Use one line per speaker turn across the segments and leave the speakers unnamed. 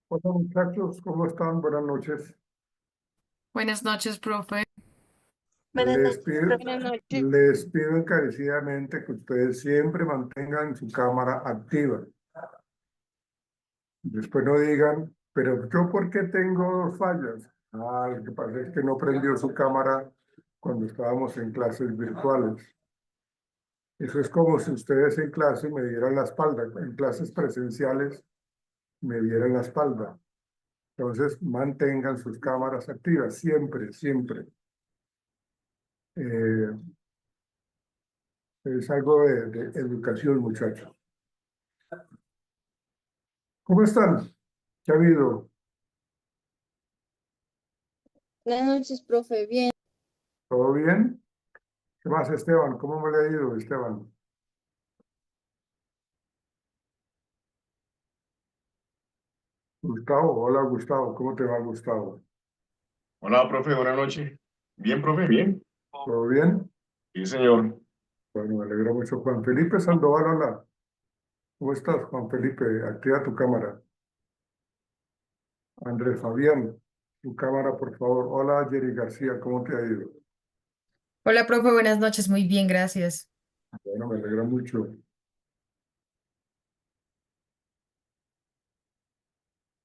Hola muchachos, ¿cómo están? Buenas noches.
Buenas noches, profe.
Buenas
Les
noches,
pido,
profe.
Buenas noches.
les pido encarecidamente que ustedes siempre mantengan su cámara activa. Después no digan, pero yo ¿por qué tengo dos fallas? Ah, lo que pasa es que no prendió su cámara cuando estábamos en clases virtuales. Eso es como si ustedes en clase me dieran la espalda, en clases presenciales me dieran la espalda. Entonces, mantengan sus cámaras activas, siempre, siempre. Eh, Es algo de educación, muchachos. ¿Cómo están? ¿Qué ha habido?
Buenas noches, profe. Bien.
¿Todo bien? ¿Qué más, Esteban? ¿Cómo me le ha ido, Esteban? Gustavo, hola Gustavo, ¿cómo te va, Gustavo?
Hola, profe, buenas noches. Bien, profe, bien.
¿Todo bien?
Sí, señor.
Bueno, me alegra mucho. Juan Felipe Sandoval, hola. ¿Cómo estás, Juan Felipe? Activa tu cámara. Andrés Fabián, tu cámara, por favor. Hola, Jerry García, ¿cómo te ha ido?
Hola, profe, buenas noches. Muy bien, gracias.
Bueno, me alegra mucho.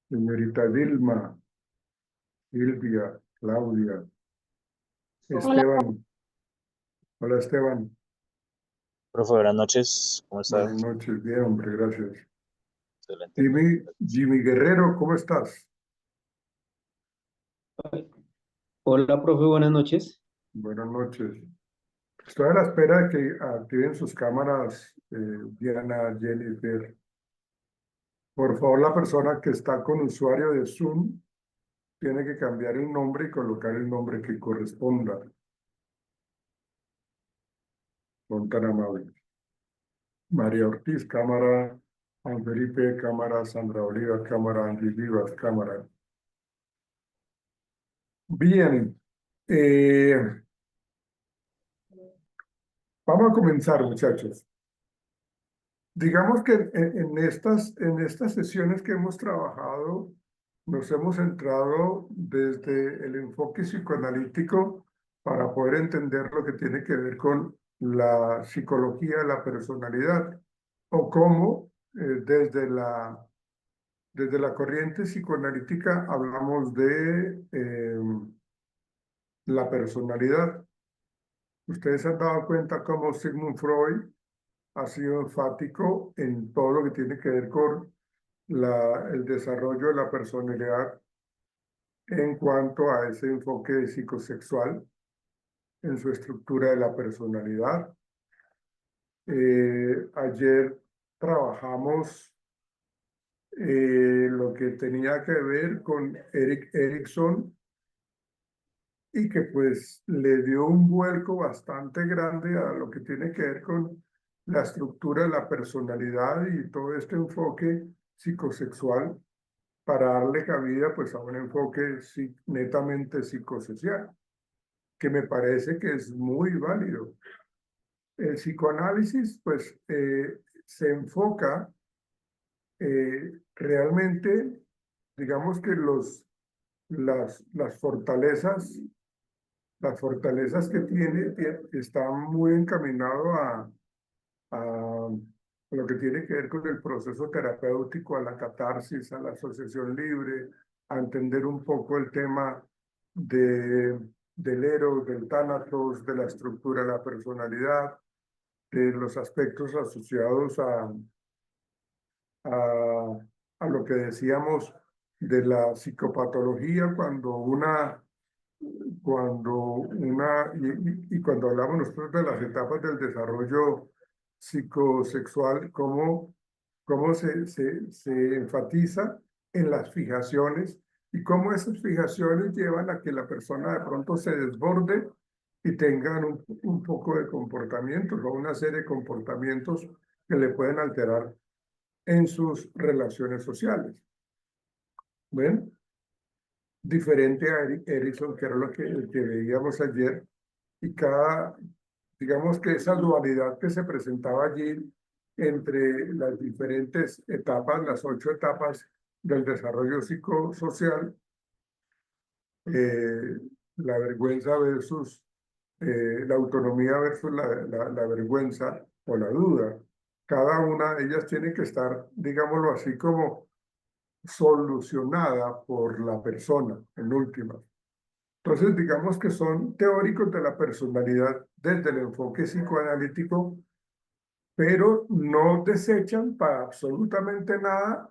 Señorita Dilma, Silvia, Claudia,
Hola.
Esteban. Hola, Esteban.
Profe, buenas noches, ¿cómo
Buenas
estás?
noches, bien, hombre, gracias.
Excelente.
Jimmy Guerrero, ¿cómo estás?
Hola, profe, buenas noches.
Buenas noches. Estoy a la espera de que activen sus cámaras, Diana, Jennifer. Por favor, la persona que está con usuario de Zoom tiene que cambiar el nombre y colocar el nombre que corresponda. Son tan amables. María Ortiz, cámara. Juan Felipe, cámara. Sandra Oliva, cámara. Angie Vivas, cámara. Bien. Vamos a comenzar, muchachos. Digamos que en estas sesiones que hemos trabajado, nos hemos centrado desde el enfoque psicoanalítico para poder entender lo que tiene que ver con la psicología de la personalidad o cómo desde la corriente psicoanalítica hablamos de la personalidad. Ustedes se han dado cuenta cómo Sigmund Freud ha sido enfático en todo lo que tiene que ver con el desarrollo de la personalidad en cuanto a ese enfoque psicosexual en su estructura de la personalidad. Ayer trabajamos lo que tenía que ver con Erik Erikson y que pues le dio un vuelco bastante grande a lo que tiene que ver con la estructura de la personalidad y todo este enfoque psicosexual para darle cabida pues a un enfoque netamente psicosocial, que me parece que es muy válido. El psicoanálisis pues se enfoca realmente, digamos que las fortalezas, las fortalezas que tiene están muy encaminados a lo que tiene que ver con el proceso terapéutico, a la catarsis, a la asociación libre, a entender un poco el tema del eros, del tánatos, de la estructura de la personalidad, de los aspectos asociados a, a lo que decíamos de la psicopatología y cuando hablamos nosotros de las etapas del desarrollo psicosexual, cómo se enfatiza en las fijaciones y cómo esas fijaciones llevan a que la persona de pronto se desborde y tengan un poco de comportamientos o una serie de comportamientos que le pueden alterar en sus relaciones sociales. ¿Ven? Diferente a Erickson, que era el que veíamos ayer, y digamos que esa dualidad que se presentaba allí entre las diferentes etapas, las 8 etapas del desarrollo psicosocial, eh, la vergüenza versus la autonomía versus la vergüenza o la duda. Cada una de ellas tiene que estar, digámoslo así, como solucionada por la persona, en últimas. Entonces, digamos que son teóricos de la personalidad desde el enfoque psicoanalítico, pero no desechan para absolutamente nada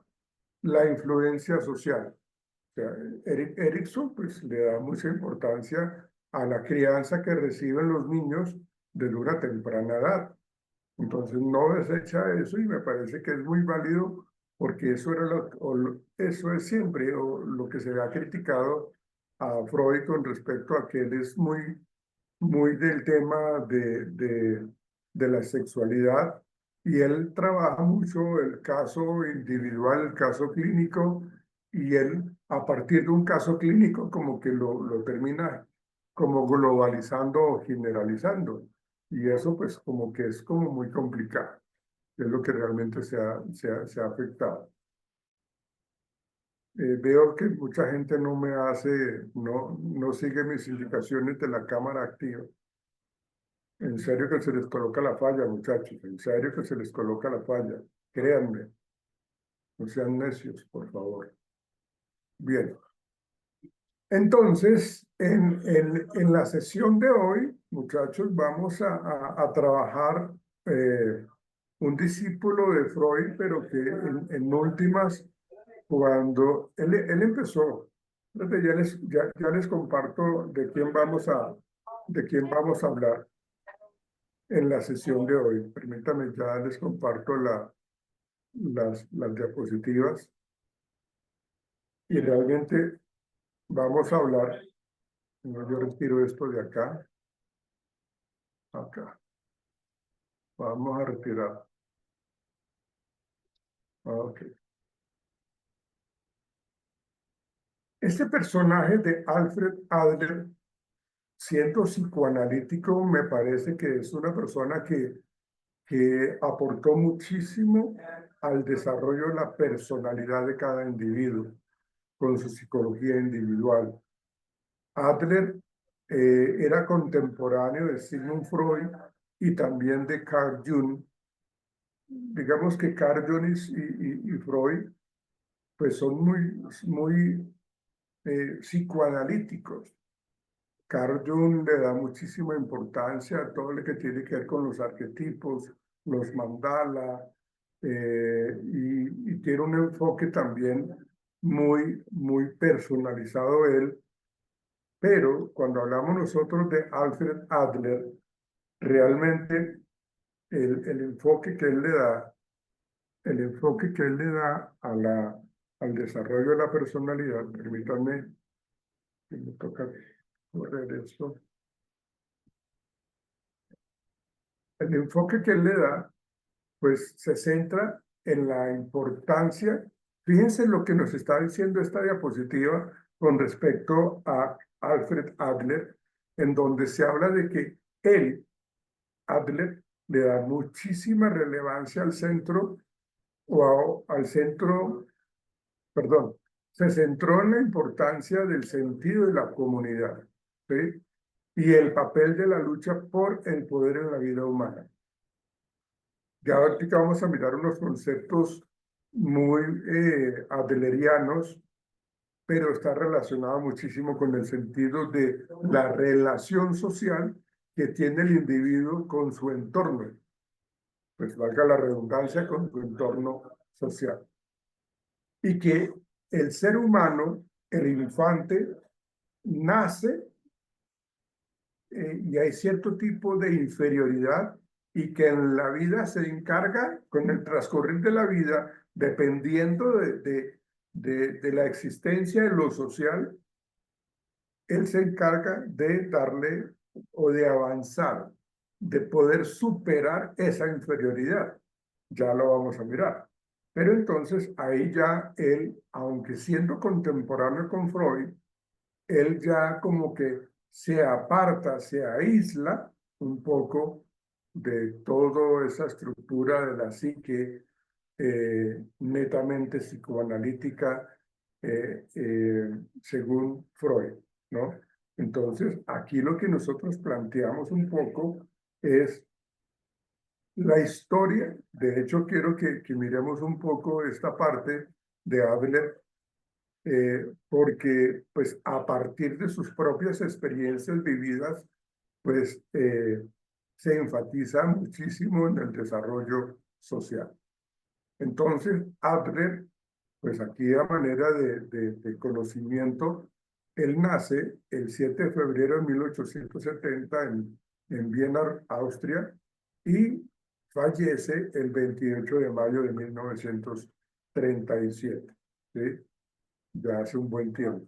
la influencia social. O sea, Erickson pues, le da mucha importancia a la crianza que reciben los niños desde una temprana edad. Entonces no desecha eso y me parece que es muy válido porque eso era eso es siempre lo que se ha criticado a Freud con respecto a que él es muy del tema de la sexualidad y él trabaja mucho el caso individual, el caso clínico y él a partir de un caso clínico como que lo termina como globalizando o generalizando y eso pues como que es como muy complicado, es lo que realmente se ha afectado. Veo que mucha gente no sigue mis indicaciones de la cámara activa. En serio que se les coloca la falla, muchachos. En serio que se les coloca la falla. Créanme. No sean necios, por favor. Bien. Entonces, en la sesión de hoy, muchachos, vamos a trabajar un discípulo de Freud, pero que en últimas, cuando él empezó, ya les comparto de quién vamos a hablar en la sesión de hoy. Permítame, ya les comparto las diapositivas y realmente vamos a hablar. Yo retiro esto de acá. Vamos a retirar. Ok. Este personaje de Alfred Adler, siendo psicoanalítico, me parece que es una persona que aportó muchísimo al desarrollo de la personalidad de cada individuo con su psicología individual. Adler era contemporáneo de Sigmund Freud y también de Carl Jung. Digamos que Carl Jung y Freud pues son muy psicoanalíticos. Carl Jung le da muchísima importancia a todo lo que tiene que ver con los arquetipos, los mandala, y tiene un enfoque también muy personalizado él. Pero cuando hablamos nosotros de Alfred Adler, realmente el enfoque que él le da, al desarrollo de la personalidad, permítanme que me toca correr esto. El enfoque que él le da, pues se centra en la importancia. Fíjense lo que nos está diciendo esta diapositiva con respecto a Alfred Adler, en donde se habla de que él, Adler, le da muchísima relevancia al centro perdón, se centró en la importancia del sentido de la comunidad, ¿sí? Y el papel de la lucha por el poder en la vida humana. Ya ahorita vamos a mirar unos conceptos muy adlerianos, pero está relacionado muchísimo con el sentido de la relación social que tiene el individuo con su entorno. Pues valga la redundancia, con su entorno social. Y que el ser humano, el infante, nace y hay cierto tipo de inferioridad y que en la vida se encarga, con el transcurrir de la vida, dependiendo de la existencia de lo social, él se encarga de darle o de avanzar, de poder superar esa inferioridad. Ya lo vamos a mirar. Pero entonces ahí ya él, aunque siendo contemporáneo con Freud, él ya como que se aparta, se aísla un poco de toda esa estructura de la psique netamente psicoanalítica según Freud, ¿no? Entonces, aquí lo que nosotros planteamos un poco es la historia. De hecho, quiero que miremos un poco esta parte de Adler, porque pues a partir de sus propias experiencias vividas, pues se enfatiza muchísimo en el desarrollo social. Entonces, Adler, pues aquí a manera de conocimiento, él nace el 7 de febrero de 1870 en Viena, Austria, y fallece el 28 de mayo de 1937, ¿sí? Ya hace un buen tiempo.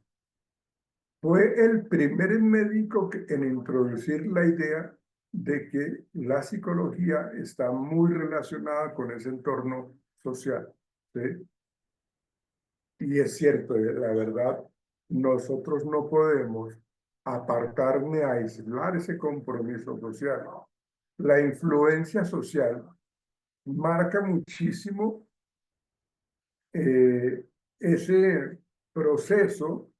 Fue el primer médico en introducir la idea de que la psicología está muy relacionada con ese entorno social, ¿sí? Y es cierto, la verdad, nosotros no podemos apartar ni aislar ese compromiso social. La influencia social marca muchísimo ese proceso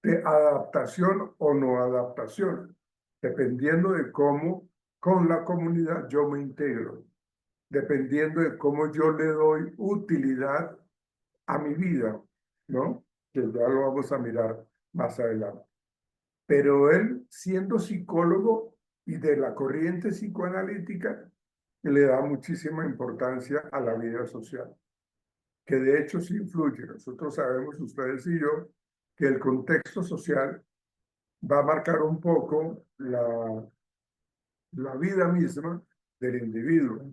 de adaptación o no adaptación, dependiendo de cómo con la comunidad yo me integro, dependiendo de cómo yo le doy utilidad a mi vida, ¿no? Que ya lo vamos a mirar más adelante. Pero él, siendo psicólogo y de la corriente psicoanalítica, le da muchísima importancia a la vida social, que de hecho sí influye. Nosotros sabemos, ustedes y yo, que el contexto social va a marcar un poco la vida misma del individuo.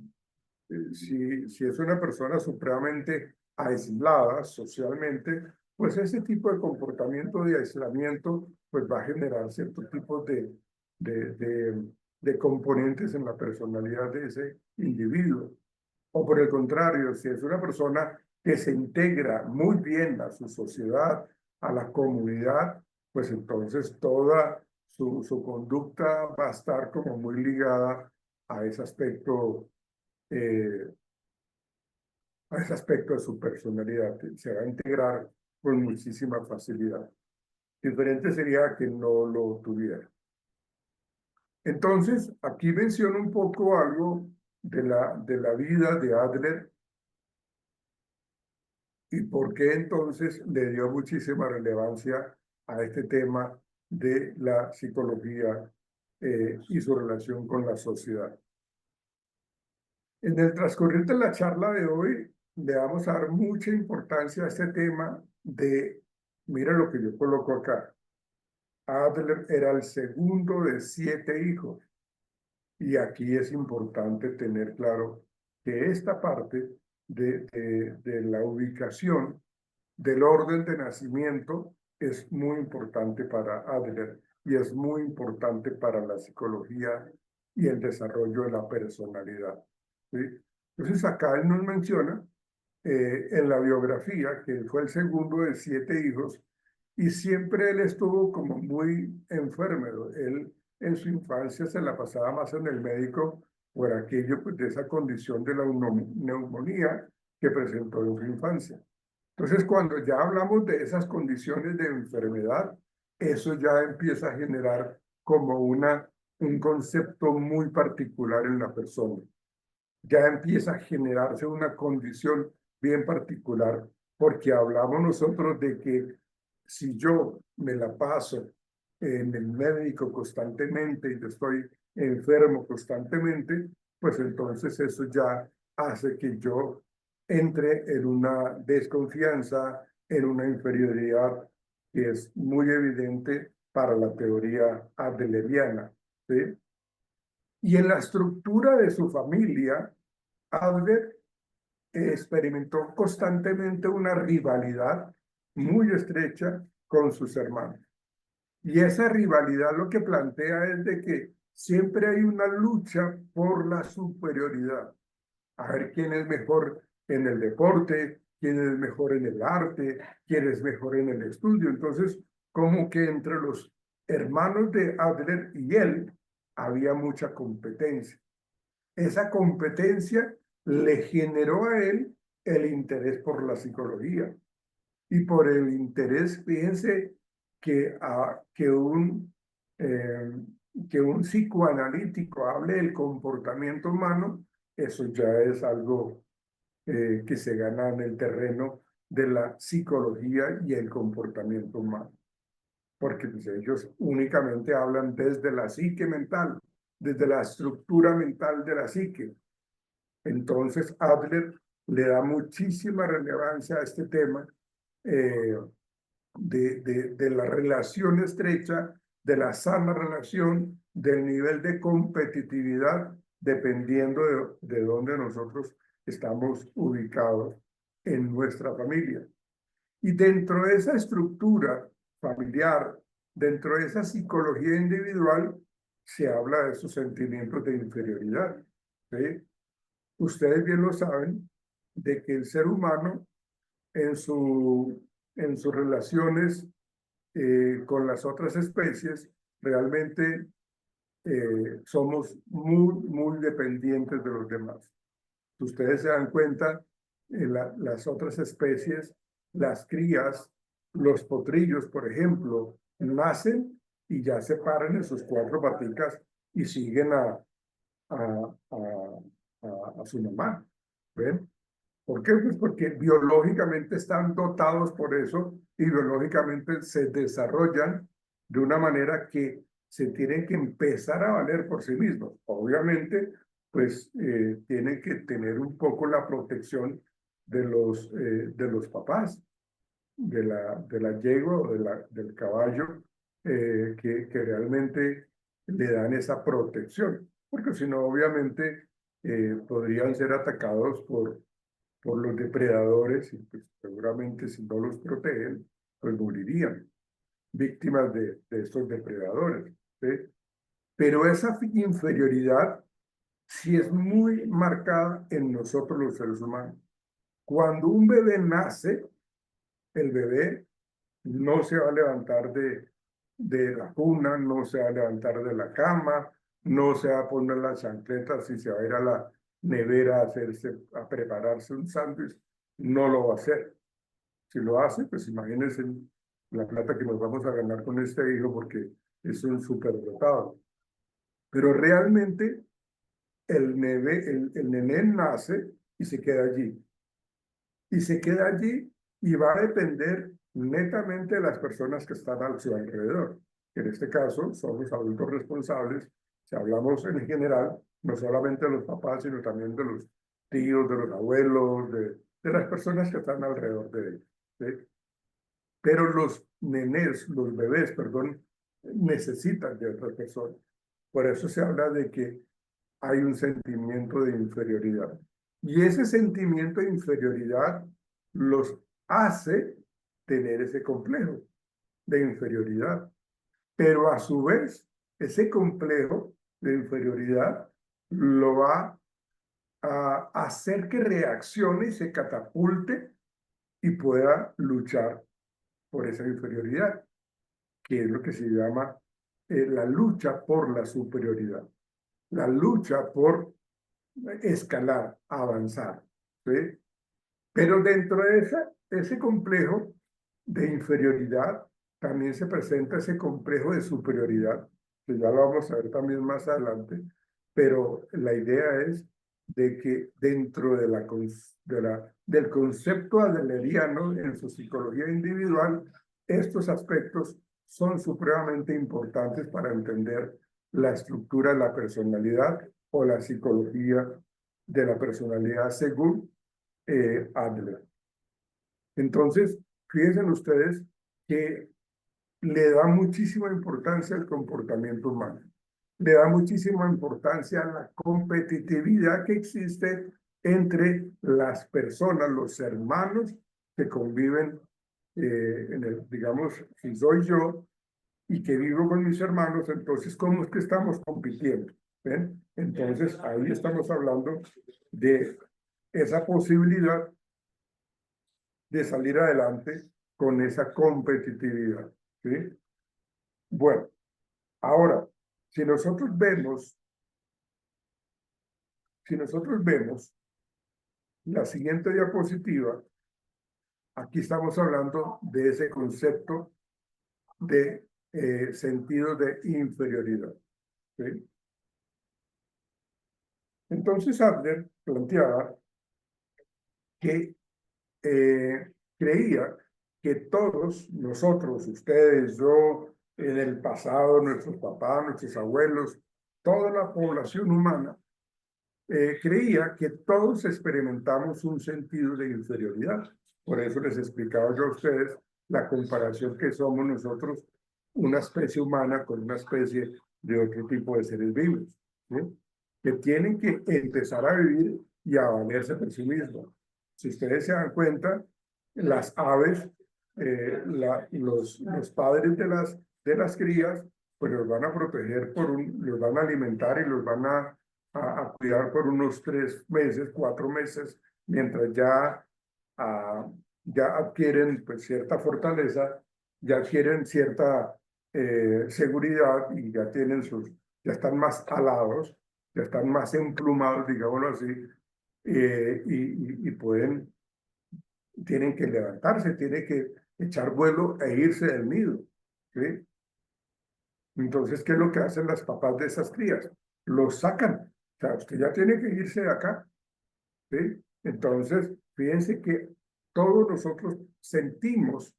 Si es una persona supremamente aislada socialmente, pues ese tipo de comportamiento de aislamiento pues va a generar ciertos tipos de componentes en la personalidad de ese individuo. O por el contrario, si es una persona que se integra muy bien a su sociedad, a la comunidad, pues entonces toda su conducta va a estar como muy ligada a ese aspecto, eh, a ese aspecto de su personalidad. Se va a integrar con muchísima facilidad. Diferente sería que no lo tuviera. Entonces, aquí menciono un poco algo de la vida de Adler y por qué entonces le dio muchísima relevancia a este tema de la psicología y su relación con la sociedad. En el transcurrir de la charla de hoy, le vamos a dar mucha importancia a este tema de, mira lo que yo coloco acá. Adler era el segundo de 7 hijos. Y aquí es importante tener claro que esta parte de la ubicación del orden de nacimiento es muy importante para Adler y es muy importante para la psicología y el desarrollo de la personalidad, ¿sí? Entonces acá él nos menciona en la biografía que él fue el segundo de 7 hijos y siempre él estuvo como muy enfermo. Él en su infancia se la pasaba más en el médico por aquello pues, de esa condición de la neumonía que presentó en su infancia. Entonces, cuando ya hablamos de esas condiciones de enfermedad, eso ya empieza a generar como un concepto muy particular en la persona. Ya empieza a generarse una condición bien particular, porque hablamos nosotros de que si yo me la paso en el médico constantemente y yo estoy enfermo constantemente, pues entonces eso ya hace que yo entre en una desconfianza, en una inferioridad que es muy evidente para la teoría adleriana, ¿sí? Y en la estructura de su familia, Adler experimentó constantemente una rivalidad muy estrecha con sus hermanos. Y esa rivalidad lo que plantea es de que siempre hay una lucha por la superioridad. A ver quién es mejor en el deporte, quién es mejor en el arte, quién es mejor en el estudio. Entonces, como que entre los hermanos de Adler y él había mucha competencia. Esa competencia le generó a él el interés por la psicología. Y por el interés, fíjense que un psicoanalítico hable del comportamiento humano, eso ya es algo que se gana en el terreno de la psicología y el comportamiento humano. Porque pues, ellos únicamente hablan desde la psique mental, desde la estructura mental de la psique. Entonces, Adler le da muchísima relevancia a este tema de la relación estrecha, de la sana relación, del nivel de competitividad, dependiendo de dónde nosotros estamos ubicados en nuestra familia. Y dentro de esa estructura familiar, dentro de esa psicología individual, se habla de esos sentimientos de inferioridad. ¿Sí? Ustedes bien lo saben, de que el ser humano en sus relaciones con las otras especies, realmente somos muy dependientes de los demás. Ustedes se dan cuenta, las otras especies, las crías, los potrillos, por ejemplo, nacen y ya se paran en sus cuatro paticas y siguen a su mamá. ¿Ven? ¿Por qué? Pues porque biológicamente están dotados por eso y biológicamente se desarrollan de una manera que se tienen que empezar a valer por sí mismos. Obviamente, pues tienen que tener un poco la protección de los papás, de la yegua o del caballo, que realmente le dan esa protección. Porque si no, obviamente, podrían ser atacados por los depredadores y pues, seguramente si no los protegen, pues morirían víctimas de estos depredadores. ¿Sí? Pero esa inferioridad sí es muy marcada en nosotros los seres humanos. Cuando un bebé nace, el bebé no se va a levantar de la cuna, no se va a levantar de la cama, no se va a poner las chancletas y se va a ir a la nevera a prepararse un sándwich, no lo va a hacer. Si lo hace, pues imagínense la plata que nos vamos a ganar con este hijo porque es un superdotado. Pero realmente el nené nace y se queda allí. Y se queda allí y va a depender netamente de las personas que están a su alrededor. En este caso, son los adultos responsables. Si hablamos en general, no solamente de los papás, sino también de los tíos, de los abuelos, de las personas que están alrededor de ellos. ¿Sí? Pero los nenes, los bebés, perdón, necesitan de otras personas. Por eso se habla de que hay un sentimiento de inferioridad. Y ese sentimiento de inferioridad los hace tener ese complejo de inferioridad. Pero a su vez, ese complejo de inferioridad lo va a hacer que reaccione y se catapulte y pueda luchar por esa inferioridad, que es lo que se llama la lucha por la superioridad, la lucha por escalar, avanzar. ¿Sí? Pero dentro de ese complejo de inferioridad también se presenta ese complejo de superioridad, que ya lo vamos a ver también más adelante, pero la idea es de que dentro del concepto adleriano en su psicología individual, estos aspectos son supremamente importantes para entender la estructura de la personalidad o la psicología de la personalidad según Adler. Entonces, fíjense ustedes que le da muchísima importancia al comportamiento humano, le da muchísima importancia a la competitividad que existe entre las personas, los hermanos que conviven, digamos, si soy yo y que vivo con mis hermanos, entonces, ¿cómo es que estamos compitiendo? ¿Ven? Entonces, ahí estamos hablando de esa posibilidad de salir adelante con esa competitividad. ¿Sí? Bueno, ahora, si nosotros vemos la siguiente diapositiva, aquí estamos hablando de ese concepto de sentido de inferioridad. ¿Sí? Entonces Adler planteaba que creía que todos nosotros, ustedes, yo, en el pasado, nuestros papás, nuestros abuelos, toda la población humana, creía que todos experimentamos un sentido de inferioridad. Por eso les explicaba yo a ustedes la comparación que somos nosotros, una especie humana con una especie de otro tipo de seres vivos, ¿sí? Que tienen que empezar a vivir y a valerse por sí mismos. Si ustedes se dan cuenta, las aves, los padres de las crías, pues los van a proteger, los van a alimentar y los van a cuidar por unos 3 meses, 4 meses, mientras ya adquieren pues, cierta fortaleza, ya adquieren cierta seguridad y ya están más alados, ya están más emplumados, digámoslo así, y tienen que levantarse, tienen que echar vuelo e irse del nido, ¿sí? Entonces, ¿qué es lo que hacen las papás de esas crías? Los sacan. O sea, usted ya tiene que irse de acá, ¿sí? Entonces, fíjense que todos nosotros sentimos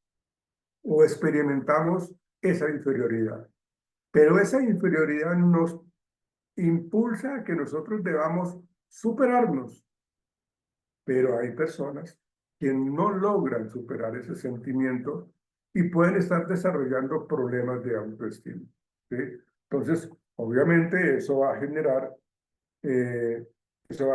o experimentamos esa inferioridad, pero esa inferioridad nos impulsa a que nosotros debamos superarnos, pero hay personas que no logran superar ese sentimiento y pueden estar desarrollando problemas de autoestima, ¿sí? Entonces, obviamente eh, eso va a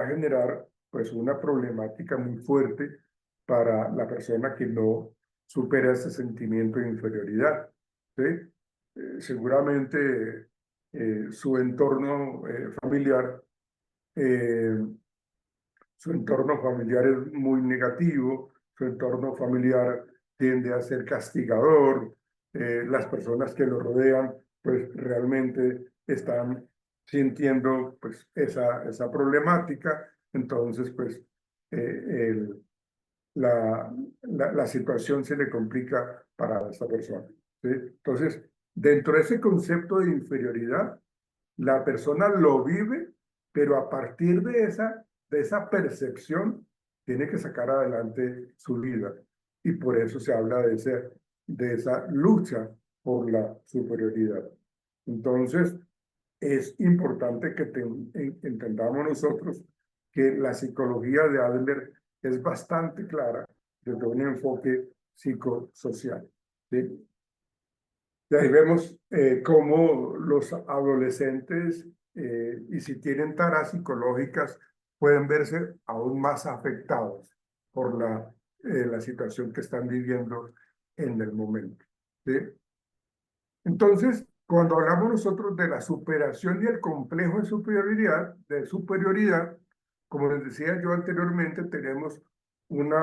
generar pues una problemática muy fuerte para la persona que no supera ese sentimiento de inferioridad, ¿sí? Seguramente su entorno familiar eh, su entorno familiar es muy negativo, su entorno familiar tiende a ser castigador, las personas que lo rodean pues realmente están sintiendo pues esa problemática, entonces pues el, la situación se le complica para esta persona, ¿sí? Entonces, dentro de ese concepto de inferioridad, la persona lo vive, pero a partir de esa percepción tiene que sacar adelante su vida. Y por eso se habla de esa lucha por la superioridad. Entonces, es importante que entendamos nosotros que la psicología de Adler es bastante clara desde un enfoque psicosocial, ¿sí? Y ahí vemos cómo los adolescentes, y si tienen taras psicológicas, pueden verse aún más afectados por la situación que están viviendo en el momento, ¿sí? Entonces, cuando hablamos nosotros de la superación y el complejo de superioridad, como les decía yo anteriormente, tenemos un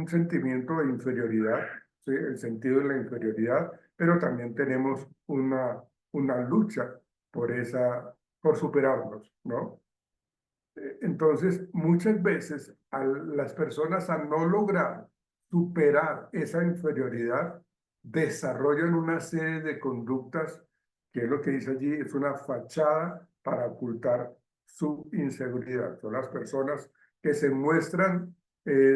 sentimiento de inferioridad, ¿sí? El sentido de la inferioridad, pero también tenemos una lucha por superarnos, ¿no? Entonces, muchas veces las personas al no lograr superar esa inferioridad, desarrollan una serie de conductas que es lo que dice allí, es una fachada para ocultar su inseguridad. Son las personas que se muestran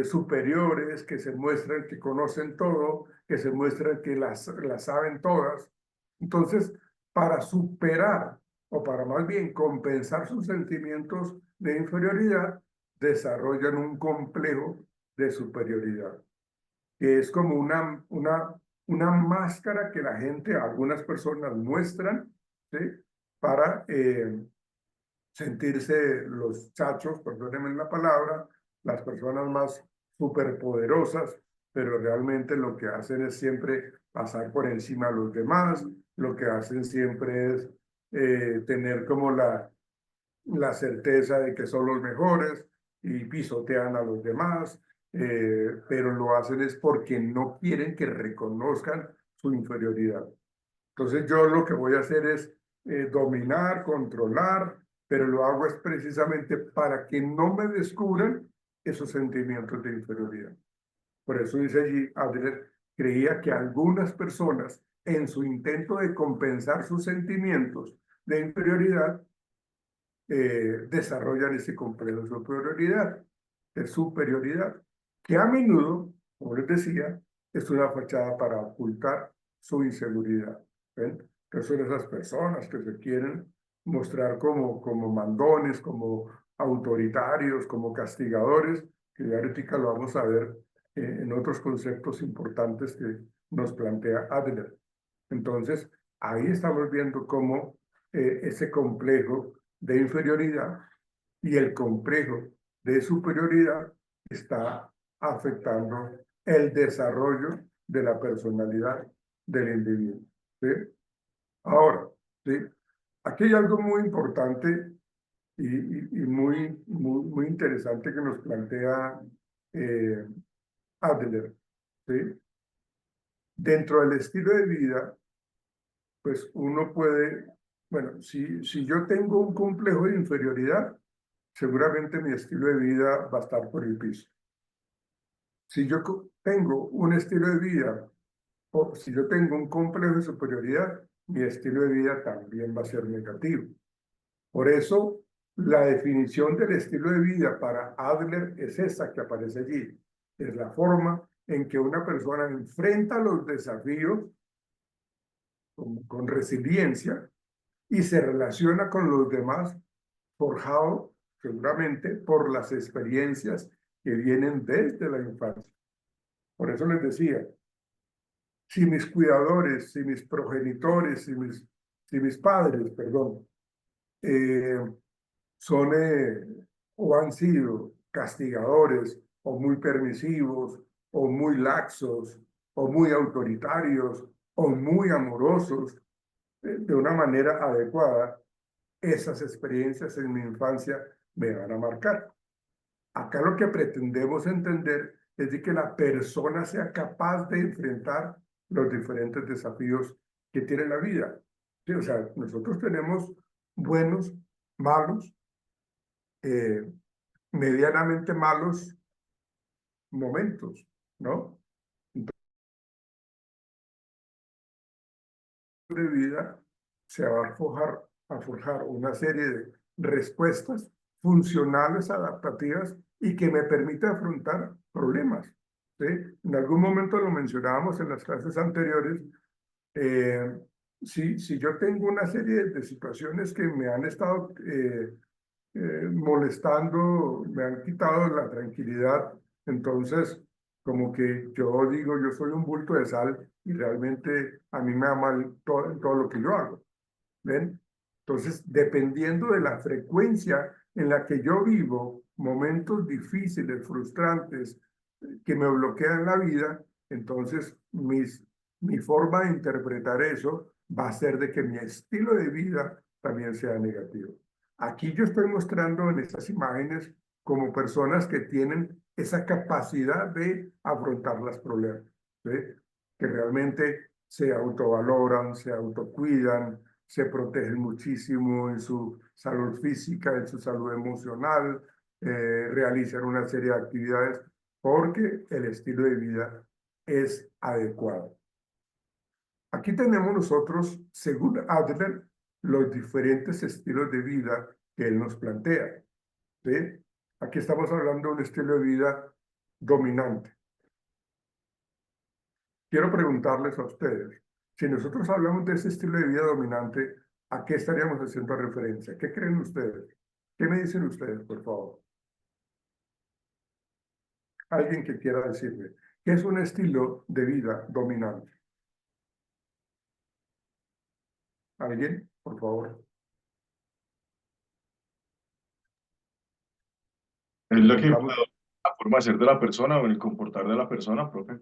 superiores, que se muestran que conocen todo, que se muestran que las saben todas. Entonces, para superar o para más bien compensar sus sentimientos de inferioridad, desarrollan un complejo de superioridad, que es como una máscara que la gente, algunas personas muestran, ¿sí? Para sentirse los chachos, perdónenme la palabra, las personas más superpoderosas, pero realmente lo que hacen es siempre pasar por encima a los demás, lo que hacen siempre es tener como la certeza de que son los mejores y pisotean a los demás, pero lo hacen es porque no quieren que reconozcan su inferioridad. Entonces yo lo que voy a hacer es dominar, controlar, pero lo hago es precisamente para que no me descubran esos sentimientos de inferioridad. Por eso dice allí, Adler creía que algunas personas, en su intento de compensar sus sentimientos de inferioridad, desarrollan ese complejo de superioridad, que a menudo, como les decía, es una fachada para ocultar su inseguridad. ¿Ven? Entonces son esas personas que se quieren mostrar como mandones, como autoritarios, como castigadores, que ya ahorita lo vamos a ver en otros conceptos importantes que nos plantea Adler. Entonces, ahí estamos viendo cómo ese complejo de inferioridad y el complejo de superioridad está afectando el desarrollo de la personalidad del individuo. ¿Sí? Ahora, ¿sí? Aquí hay algo muy importante y muy interesante que nos plantea Adler. ¿Sí? Dentro del estilo de vida, pues uno puede, bueno, si yo tengo un complejo de inferioridad, seguramente mi estilo de vida va a estar por el piso. Si yo tengo un estilo de vida, o si yo tengo un complejo de superioridad, mi estilo de vida también va a ser negativo. Por eso, la definición del estilo de vida para Adler es esa que aparece allí. Es la forma en que una persona enfrenta los desafíos con resiliencia y se relaciona con los demás forjado seguramente por las experiencias que vienen desde la infancia. Por eso les decía, si mis cuidadores, si mis progenitores, si mis padres, perdón, son o han sido castigadores o muy permisivos o muy laxos o muy autoritarios o muy amorosos de una manera adecuada, esas experiencias en mi infancia me van a marcar. Acá lo que pretendemos entender es de que la persona sea capaz de enfrentar los diferentes desafíos que tiene la vida. Sí, o sea, nosotros tenemos buenos, malos, medianamente malos momentos, ¿no? De vida se va a forjar una serie de respuestas funcionales, adaptativas y que me permita afrontar problemas. ¿Sí? En algún momento lo mencionábamos en las clases anteriores. Si yo tengo una serie de situaciones que me han estado molestando, me han quitado la tranquilidad, entonces como que yo digo, yo soy un bulto de sal y realmente a mí me da mal todo lo que yo hago. ¿Ven? Entonces, dependiendo de la frecuencia en la que yo vivo momentos difíciles, frustrantes, que me bloquean la vida, entonces mi forma de interpretar eso va a ser de que mi estilo de vida también sea negativo. Aquí yo estoy mostrando en estas imágenes como personas que tienen esa capacidad de afrontar los problemas, ¿sí? Que realmente se autovaloran, se autocuidan, se protegen muchísimo en su salud física, en su salud emocional, realizan una serie de actividades porque el estilo de vida es adecuado. Aquí tenemos nosotros, según Adler, los diferentes estilos de vida que él nos plantea. ¿Sí? Aquí estamos hablando de un estilo de vida dominante. Quiero preguntarles a ustedes, si nosotros hablamos de ese estilo de vida dominante, ¿a qué estaríamos haciendo referencia? ¿Qué creen ustedes? ¿Qué me dicen ustedes, por favor? Alguien que quiera decirme, ¿qué es un estilo de vida dominante? ¿Alguien? Por favor.
¿Es lo que
Vamos.
la forma de ser de la persona o el comportar de la persona, profe?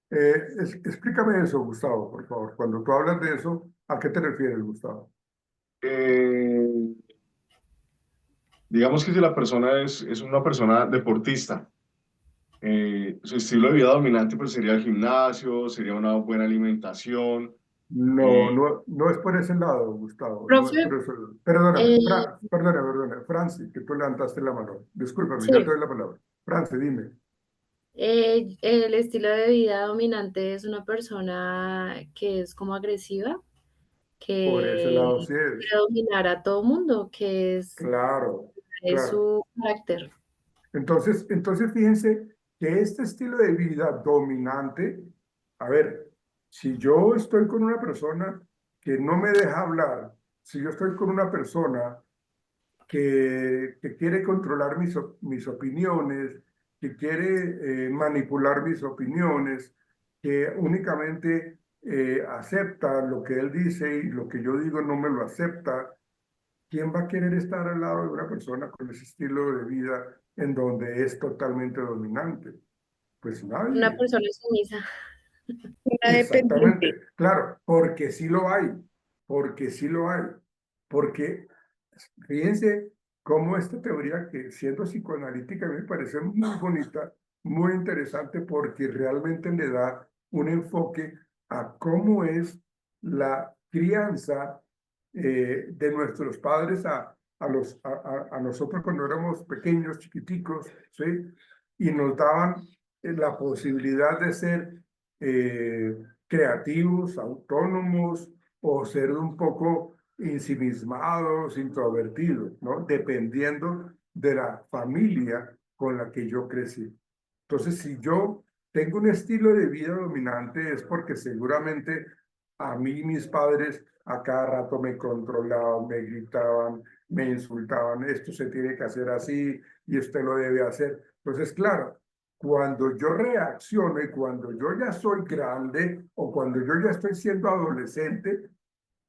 Explícame eso, Gustavo, por favor. Cuando tú hablas de eso, ¿a qué te refieres, Gustavo?
Eh, digamos que si la persona es una persona deportista, su estilo de vida dominante pues sería el gimnasio, sería una buena alimentación,
No, no, no es por ese lado, Gustavo, no es
Profe,
por ese lado. Perdóname,
eh,
perdóname, Franci, que tú levantaste la mano. Discúlpame, ya te
sí,
doy la palabra. Franci, dime,
El estilo de vida dominante es una persona que es como agresiva,
por ese
que
lado sí
quiere
es.
dominar a todo mundo,
Claro,
es
claro.
su carácter.
Entonces fíjense que este estilo de vida dominante, a ver, si yo estoy con una persona que no me deja hablar, si yo estoy con una persona que quiere controlar mis opiniones, que quiere manipular mis opiniones, que únicamente acepta lo que él dice y lo que yo digo no me lo acepta. ¿Quién va a querer estar al lado de una persona con ese estilo de vida en donde es totalmente dominante? Pues
Una
nadie.
persona sumisa.
una
Exactamente,
dependiente.
claro, porque sí lo hay, porque sí lo hay, porque fíjense cómo esta teoría que siendo psicoanalítica me parece muy bonita, muy interesante porque realmente le da un enfoque a cómo es la crianza de nuestros padres a nosotros cuando éramos pequeños, chiquiticos, ¿sí? Y nos daban la posibilidad de ser eh, creativos, autónomos o ser un poco ensimismados, introvertidos, ¿no? Dependiendo de la familia con la que yo crecí. Entonces, si yo tengo un estilo de vida dominante es porque seguramente a mí mis padres a cada rato me controlaban, me gritaban, me insultaban, esto se tiene que hacer así y usted lo debe hacer. Entonces, claro, cuando yo reacciono y cuando yo ya soy grande o cuando yo ya estoy siendo adolescente,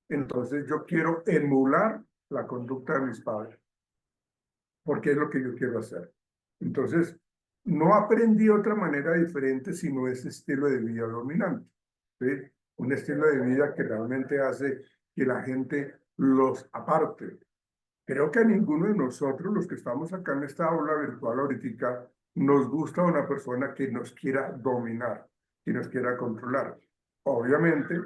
entonces yo quiero emular la conducta de mis padres, porque es lo que yo quiero hacer. Entonces, no aprendí otra manera diferente sino ese estilo de vida dominante, ¿sí? Un estilo de vida que realmente hace que la gente los aparte. Creo que a ninguno de nosotros, los que estamos acá en esta aula virtual ahorita, nos gusta una persona que nos quiera dominar, que nos quiera controlar. Obviamente,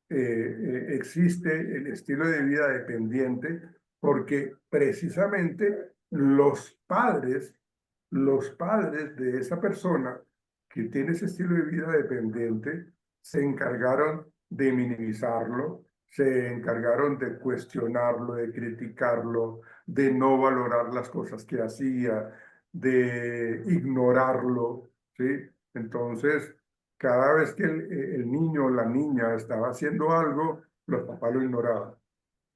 existe el estilo de vida dependiente porque precisamente los padres de esa persona que tiene ese estilo de vida dependiente se encargaron de minimizarlo, se encargaron de cuestionarlo, de criticarlo, de no valorar las cosas que hacía, de ignorarlo, ¿sí? Entonces, cada vez que el niño o la niña estaba haciendo algo, los papás lo ignoraban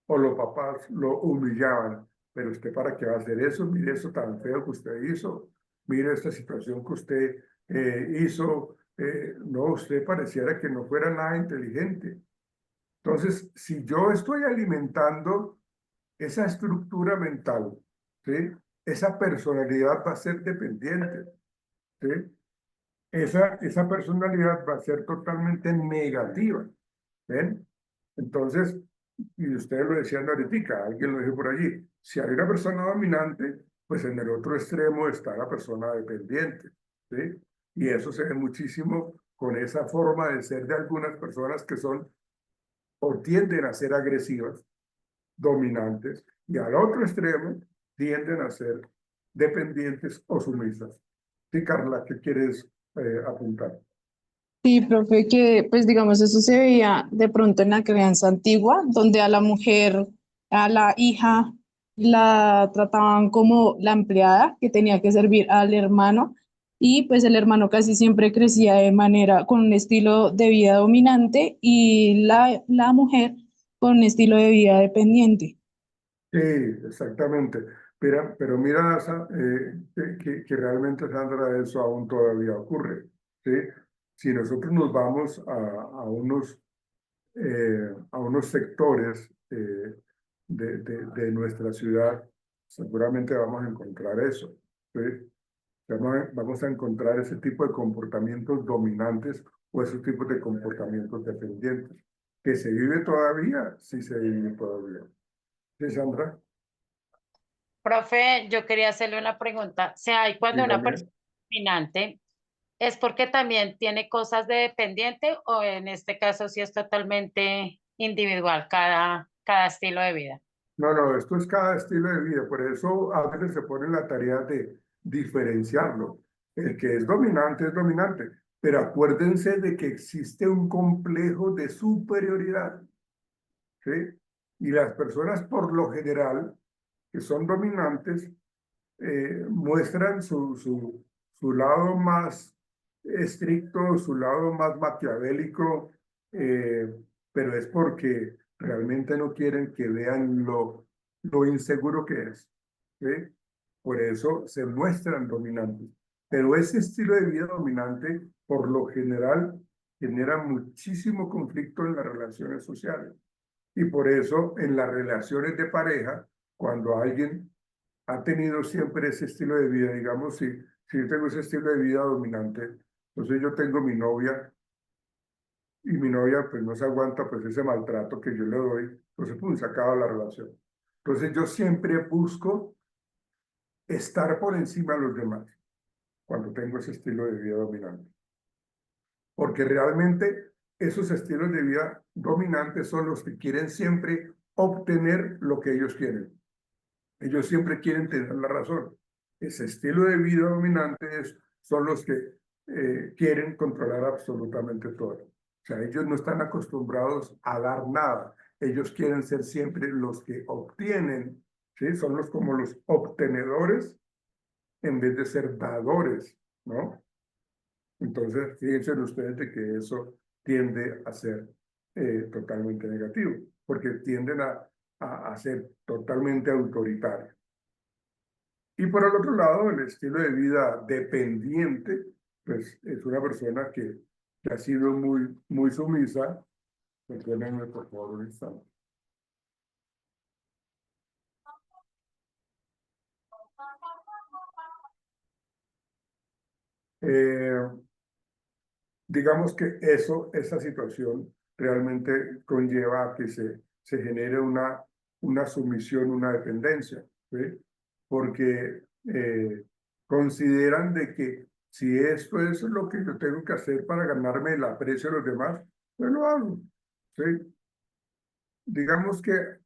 o los papás lo humillaban. Pero usted, ¿para qué va a hacer eso? Mire eso tan feo que usted hizo. Mire esta situación que usted hizo. No, usted pareciera que no fuera nada inteligente. Entonces, si yo estoy alimentando esa estructura mental, ¿sí? Esa personalidad va a ser dependiente, ¿sí? Esa personalidad va a ser totalmente negativa, ¿ven? Entonces, y ustedes lo decían ahorita, alguien lo dijo por allí, si hay una persona dominante, pues en el otro extremo está la persona dependiente, ¿sí? Y eso se ve muchísimo con esa forma de ser de algunas personas que son o tienden a ser agresivas, dominantes, y al otro extremo tienden a ser dependientes o sumisas. Sí, Carla, ¿qué quieres apuntar?
Sí, profe, que pues digamos eso se veía de pronto en la crianza antigua, donde a la mujer, a la hija, la trataban como la empleada que tenía que servir al hermano y pues el hermano casi siempre crecía de manera con un estilo de vida dominante y la mujer con un estilo de vida dependiente.
Sí, exactamente. Pero mira, que realmente, Sandra, eso aún todavía ocurre. ¿Sí? Si nosotros nos vamos a unos sectores de nuestra ciudad, seguramente vamos a encontrar eso. ¿Sí? Vamos a encontrar ese tipo de comportamientos dominantes o esos tipos de comportamientos dependientes. ¿Que se vive todavía? Sí, se vive todavía. ¿Sí, Sandra?
Profe, yo quería hacerle una pregunta. O sea, hay cuando una
Dígame.
persona es dominante, ¿Es porque también tiene cosas de dependiente o en este caso sí es totalmente individual cada estilo de vida?
No, no, esto es cada estilo de vida, por eso a veces se pone la tarea de diferenciarlo. El que es dominante, pero acuérdense de que existe un complejo de superioridad, ¿sí? Y las personas por lo general que son dominantes muestran su lado más estricto, su lado más maquiavélico, eh, pero es porque realmente no quieren que vean lo inseguro que es, ¿sí? Por eso se muestran dominantes. Pero ese estilo de vida dominante, por lo general, genera muchísimo conflicto en las relaciones sociales. Y por eso en las relaciones de pareja, cuando alguien ha tenido siempre ese estilo de vida, digamos, si yo tengo ese estilo de vida dominante, entonces yo tengo mi novia y mi novia pues no se aguanta pues ese maltrato que yo le doy, entonces pum, se acaba la relación. Entonces yo siempre busco estar por encima de los demás cuando tengo ese estilo de vida dominante. Porque realmente esos estilos de vida dominantes son los que quieren siempre obtener lo que ellos quieren. Ellos siempre quieren tener la razón. Ese estilo de vida dominante son los que quieren controlar absolutamente todo. O sea, ellos no están acostumbrados a dar nada. Ellos quieren ser siempre los que obtienen, ¿sí? Son como los obtenedores en vez de ser dadores, ¿no? Entonces, fíjense ustedes de que eso tiende a ser totalmente negativo, porque tienden a ser totalmente autoritarios. Y por el otro lado, el estilo de vida dependiente, pues es una persona que ha sido muy sumisa. Perdónenme por favor un instante. Digamos que esa situación realmente conlleva a que se genere una sumisión, una dependencia, ¿sí? Porque consideran de que si esto es lo que yo tengo que hacer para ganarme el aprecio de los demás, pues lo hago, ¿sí? Digamos que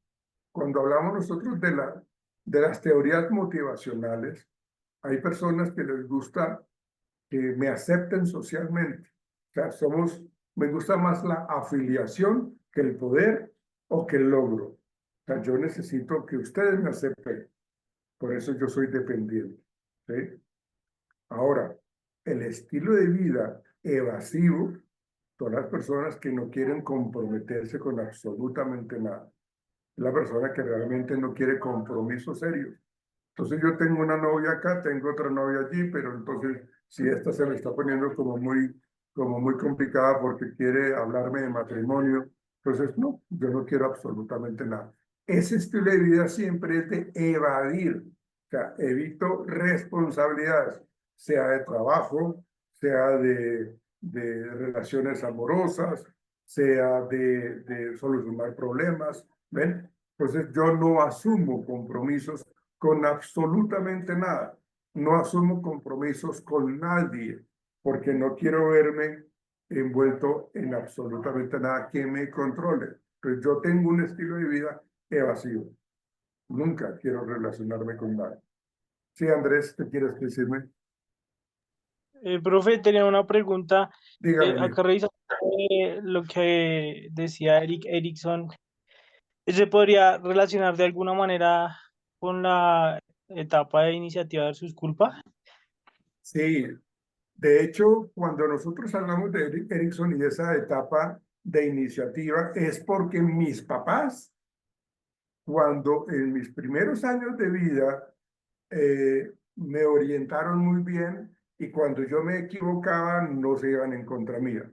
cuando hablamos nosotros de las teorías motivacionales, hay personas que les gusta que me acepten socialmente. O sea, me gusta más la afiliación que el poder o que el logro. O sea, yo necesito que ustedes me acepten. Por eso yo soy dependiente, ¿sí? Ahora, el estilo de vida evasivo son las personas que no quieren comprometerse con absolutamente nada. La persona que realmente no quiere compromisos serios. Entonces yo tengo una novia acá, tengo otra novia allí, pero entonces si esta se me está poniendo como muy complicada porque quiere hablarme de matrimonio, entonces no, yo no quiero absolutamente nada. Ese estilo de vida siempre es de evadir, o sea, evito responsabilidades, sea de trabajo, sea de relaciones amorosas, sea de solucionar problemas, ¿ven? Entonces yo no asumo compromisos con absolutamente nada. No asumo compromisos con nadie porque no quiero verme envuelto en absolutamente nada que me controle. Entonces yo tengo un estilo de vida evasivo. Nunca quiero relacionarme con nadie. Sí, Andrés, ¿te quieres decirme?
Profe, tenía una pregunta.
Dígame.
Acá revisando lo que decía Erickson, ¿se podría relacionar de alguna manera con la etapa de iniciativa versus culpa?
Sí, de hecho, cuando nosotros hablamos de Erickson y esa etapa de iniciativa, es porque mis papás, cuando en mis primeros años de vida me orientaron muy bien y cuando yo me equivocaba no se iban en contra mía.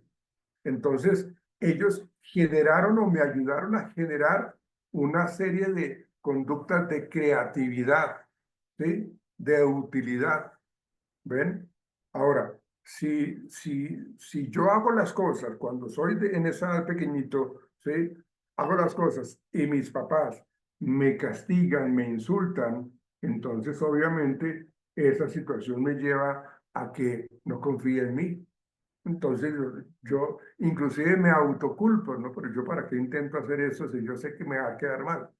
Entonces, ellos generaron o me ayudaron a generar una serie de conductas de creatividad, ¿sí? De utilidad. ¿Ven? Ahora, si yo hago las cosas cuando soy en esa edad pequeñito, ¿sí? Hago las cosas y mis papás me castigan, me insultan, entonces obviamente esa situación me lleva a que no confíe en mí. Entonces yo inclusive me autoculpo, ¿no? Pero yo para qué intento hacer eso si yo sé que me va a quedar mal.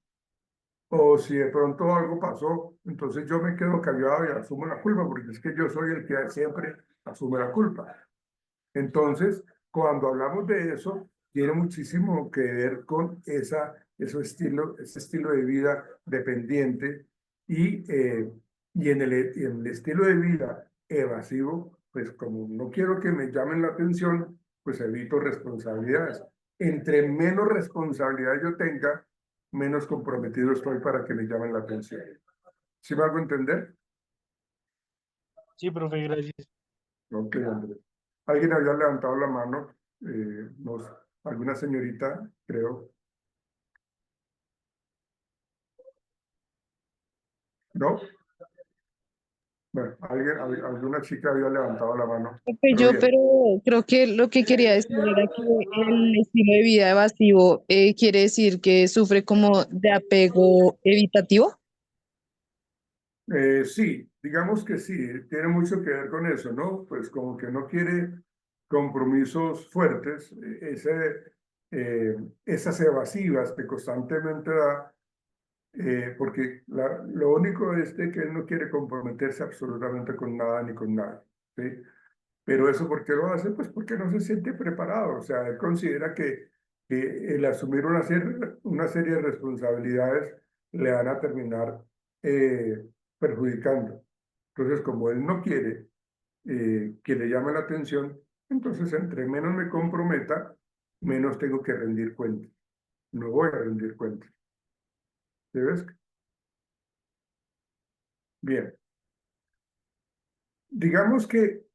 O si de pronto algo pasó, entonces yo me quedo callado y asumo la culpa, porque es que yo soy el que siempre asume la culpa. Entonces, cuando hablamos de eso, tiene muchísimo que ver con ese estilo de vida dependiente y en el estilo de vida evasivo, pues como no quiero que me llamen la atención, pues evito responsabilidades. Entre menos responsabilidad yo tenga, menos comprometido estoy para que me llamen la atención. ¿Sí me hago entender?
Sí, profe, gracias.
Ok, Andrés. Alguien había levantado la mano, alguna señorita, creo. ¿No? Bueno, alguna chica había levantado la mano. Pero bien.
Pero creo que lo que quería decir era que el estilo de vida evasivo quiere decir que sufre como de apego evitativo.
Sí, digamos que sí, tiene mucho que ver con eso, ¿no? Pues como que no quiere compromisos fuertes, esas evasivas que constantemente da, porque lo único es de que él no quiere comprometerse absolutamente con nada ni con nadie, ¿sí? Pero eso, ¿por qué lo hace? Pues porque no se siente preparado, o sea, él considera que el asumir una serie de responsabilidades le van a terminar perjudicando. Entonces, como él no quiere que le llame la atención, entonces entre menos me comprometa, menos tengo que rendir cuentas. No voy a rendir cuentas. ¿Sí ves? Bien. Digamos que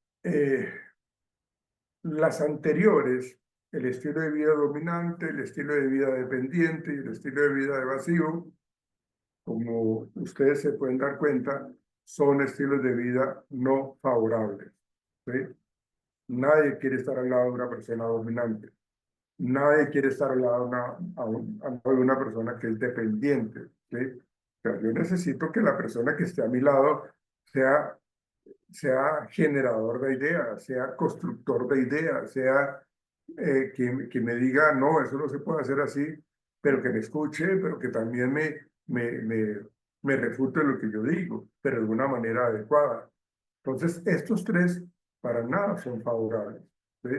las anteriores, el estilo de vida dominante, el estilo de vida dependiente y el estilo de vida evasivo, como ustedes se pueden dar cuenta, son estilos de vida no favorables, ¿sí? Nadie quiere estar al lado de una persona dominante. Nadie quiere estar al lado de una persona que es dependiente, ¿sí? O sea, yo necesito que la persona que esté a mi lado sea generador de ideas, sea constructor de ideas, sea que me diga, no, eso no se puede hacer así, pero que me escuche, pero que también me refute lo que yo digo, pero de una manera adecuada. Entonces, estos tres para nada son favorables, ¿sí?